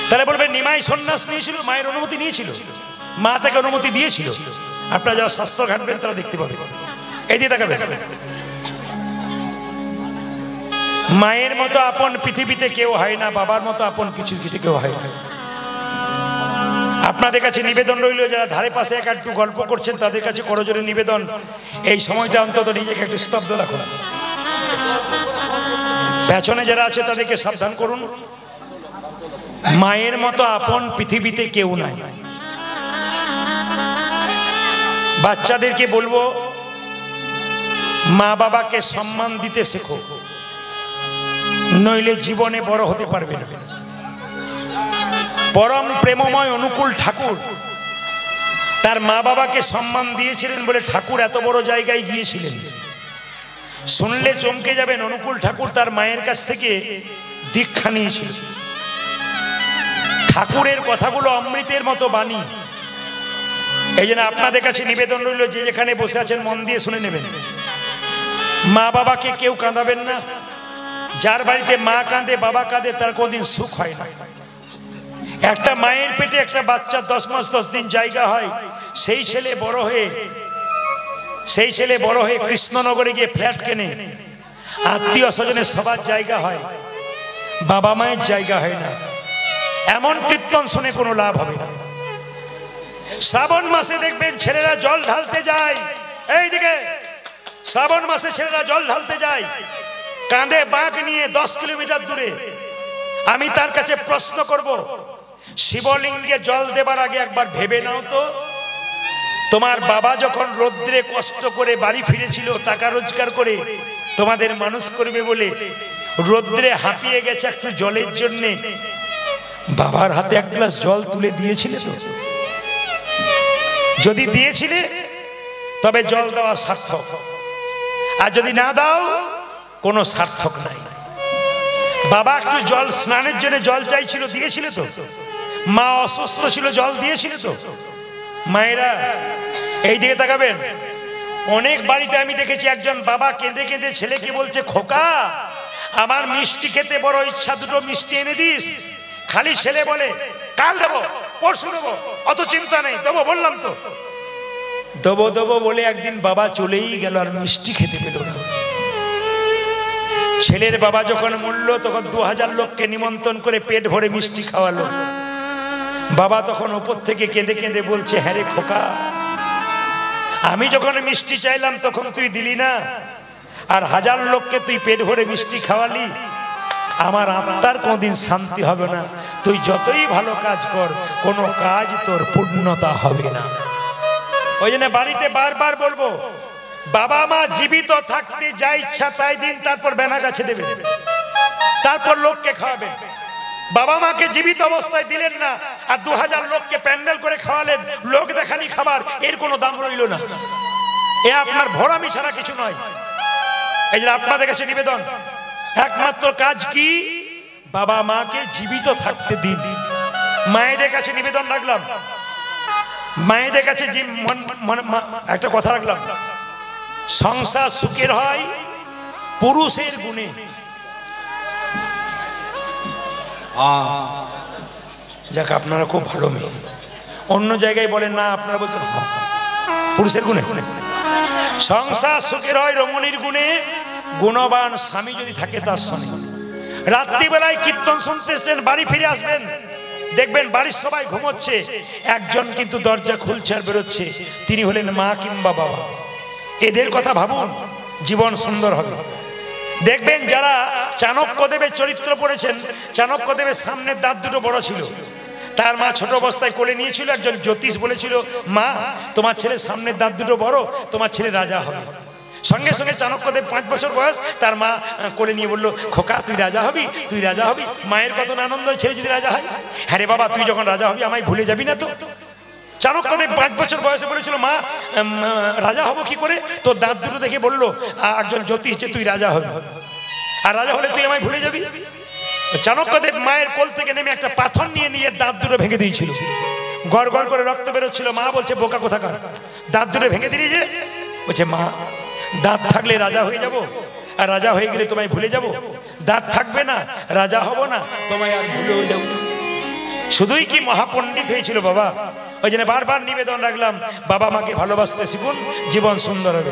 তাহলে বলবে নিমাই সন্ন্যাস নিয়েছিল, মায়ের অনুমতি নিয়েছিল, মা তাকে অনুমতি দিয়েছিল। আপনারা যারা শাস্ত্র ঘাটবেন তারা দেখতে পাবেন। এই দিয়ে তাকাবেন, মায়ের মতো আপন পৃথিবীতে কেউ হয় না, বাবার মতো আপন কিছু কেউ হয় না। আপনাদের কাছে নিবেদন রইল, যারা ধারে পাশে একটু গল্প করছেন তাদের কাছে করজোরে নিবেদন, এই সময়টা অন্তত নিজেকে একটু স্তব্ধ রাখুন। পেছনে যারা আছে তাদেরকে সাবধান করুন। মায়ের মতো আপন পৃথিবীতে কেউ নাই। বাচ্চাদেরকে বলবো, মা বাবাকে সম্মান দিতে শেখো, নইলে জীবনে বড় হতে পারবে না। পরম প্রেমময় অনুকূল ঠাকুর তার মা বাবাকে সম্মান দিয়েছিলেন বলে ঠাকুর এত বড় জায়গায় গিয়েছিলেন। শুনলে চমকে যাবেন, অনুকূল ঠাকুর তার মায়ের কাছ থেকে দীক্ষা নিয়েছিল। ঠাকুরের কথাগুলো অমৃতের মতো বাণী। এই জন্য আপনাদের কাছে নিবেদন রইল, যে যেখানে বসে আছেন মন দিয়ে শুনে নেবেন। মা বাবাকে কেউ কাঁদাবেন না। যার বাড়িতে মা কাঁদে বাবা কাঁদে তার কোনদিন সুখ হয় না। একটা মায়ের পেটে একটা বাচ্চা 10 মাস 10 দিন জায়গা হয়, সেই ছেলে বড় হয়ে কৃষ্ণনগরে গিয়ে ফ্ল্যাট কেনে, আত্মীয় স্বজনের সবার জায়গা হয়, বাবা মায়ের জায়গা হয় না। এমন কীর্তন শুনে কোনো লাভ হবে না। শ্রাবণ মাসে দেখবেন ছেলেরা জল ঢালতে যায়। এইদিকে শ্রাবণ মাসে ছেলেরা জল ঢালতে যায়, কাঁধে বাঁক নিয়ে 10 কিলোমিটার দূরে। আমি তার কাছে প্রশ্ন করব, শিবলিঙ্গে জল দেবার আগে একবার ভেবে নাও তো, তোমার বাবা যখন রৌদ্রে কষ্ট করে বাড়ি ফিরেছিল টাকা রোজগার করে তোমাদের মানুষ করবে বলে, রৌদ্রে হাঁপিয়ে গেছে একটু জলের জন্যে, বাবার হাতে 1 গ্লাস জল তুলে দিয়েছিলে তো? যদি দিয়েছিলে তবে জল দেওয়া সার্থক, আর যদি না দাও কোনো সার্থক নাই। বাবা একটু জল স্নানের জন্য জল চাইছিল, দিয়েছিলে তো? মা অসুস্থ ছিল, জল দিয়েছিলে তো? মায়েরা এই দিকে তাকাবেন। অনেক বাড়িতে আমি দেখেছি একজন বাবা কেঁদে কেঁদে ছেলেকে বলছে, খোকা আমার মিষ্টি খেতে বড় ইচ্ছা, 2টো মিষ্টি এনে দিস। খালি ছেলে বলে, কাল দেবো, পরশু দেবো, অত চিন্তা নেই, দেবো বললাম তো। দেবো বলে একদিন বাবা চলেই গেল, আর মিষ্টি খেতে পেল না। ছেলের বাবা যখন মরল তখন 2000 লোককে নিমন্ত্রণ করে পেট ভরে মিষ্টি খাওয়ালো। বাবা তখন উপর থেকে কেঁদে কেঁদে বলছে, হ্যাঁ রে খোকা, আমি যখন মিষ্টি চাইলাম তখন তুই দিলি না, আর 1000 লোককে তুই পেট ভরে মিষ্টি খাওয়ালি। আমার আত্মার কোনদিন শান্তি হবে না। তুই যতই ভালো কাজ কর, কোনো কাজ তোর পূর্ণতা হবে না। ওই জন্য বাড়িতে বারবার বলবো, বাবা মা জীবিত থাকতে যা ইচ্ছা তাই দিন, তারপর বেনা গাছে দেবেন, তারপর লোককে খাওয়াবেন। বাবা মাকে জীবিত অবস্থায় দিলেন না, আর 2000 লোককে প্যান্ডেল করে খাওয়ালেন, লোক দেখানি খাবার, এর কোনো দাম রইল না। এ আপনার ভরামি ছাড়া কিছু নয়। এই যে আপনাদের কাছে নিবেদন, একমাত্র কাজ কি? বাবা মাকে জীবিত থাকতে দিন। মায়েদের কাছে নিবেদন রাখলাম, মায়েদের কাছে একটা কথা রাখলাম, সংসার সুখের হয় পুরুষের গুণে। যাক, আপনারা খুব ভালো মেয়ে। অন্য জায়গায় বলেন না, আপনারা বলছেন পুরুষের গুণে। সংসার সুখের হয় রমণীর গুণে, গুণবান স্বামী যদি থাকে তার সঙ্গে। রাত্রিবেলায় কীর্তন শুনতে এসছেন, বাড়ি ফিরে আসবেন, দেখবেন বাড়ির সবাই ঘুমোচ্ছে, একজন কিন্তু দরজা খুলছে আর বেরোচ্ছে, তিনি হলেন মা কিংবা বাবা। এদের কথা ভাবুন, জীবন সুন্দর হবে। দেখবেন যারা চাণক্যদেবের চরিত্র পড়েছেন, চাণক্যদেবের সামনের দাঁত দুটো বড় ছিল, তার মা ছোট অবস্থায় কোলে নিয়েছিল। একজন জ্যোতিষ বলেছিল, মা তোমার ছেলের সামনের দাঁত দুটো বড়, তোমার ছেলে রাজা হবে। সঙ্গে সঙ্গে চাণক্যদেব 5 বছর বয়স, তার মা কোলে নিয়ে বললো, খোকা তুই রাজা হবি, তুই রাজা হবি। মায়ের কত আনন্দ, ছেলে যদি রাজা হয়। হ্যাঁ রে বাবা, তুই যখন রাজা হবি আমায় ভুলে যাবি না তো। চাণক্যদেব 5 বছর বয়সে বলেছিল, মা রাজা হব কি করে? তোর দাঁত দুটো দেখে বললো একজন জ্যোতিষ যে তুই রাজা হবি, আর রাজা হলে তুই আমায় ভুলে যাবি। চাণক্যদেব মায়ের কোল থেকে নেমে একটা পাথর নিয়ে দাঁত দুটো ভেঙে দিয়েছিল, গড় গড় করে রক্ত বেরোচ্ছিল। মা বলছে, বোকা কোথাকার, দাঁত দুটো ভেঙে দিলি যে? বলছে, মা দাঁত থাকলে রাজা হয়ে যাব, আর রাজা হয়ে গেলে তোমায় ভুলে যাব। দাঁত থাকবে না, রাজা হব না, তোমায় আর ভুলেও যাব। শুধুই কি মহাপণ্ডিত হয়েছিল বাবা। ওই জন্য বারবার নিবেদন রাখলাম, বাবা মাকে ভালোবাসতে শিখুন, জীবন সুন্দর হবে।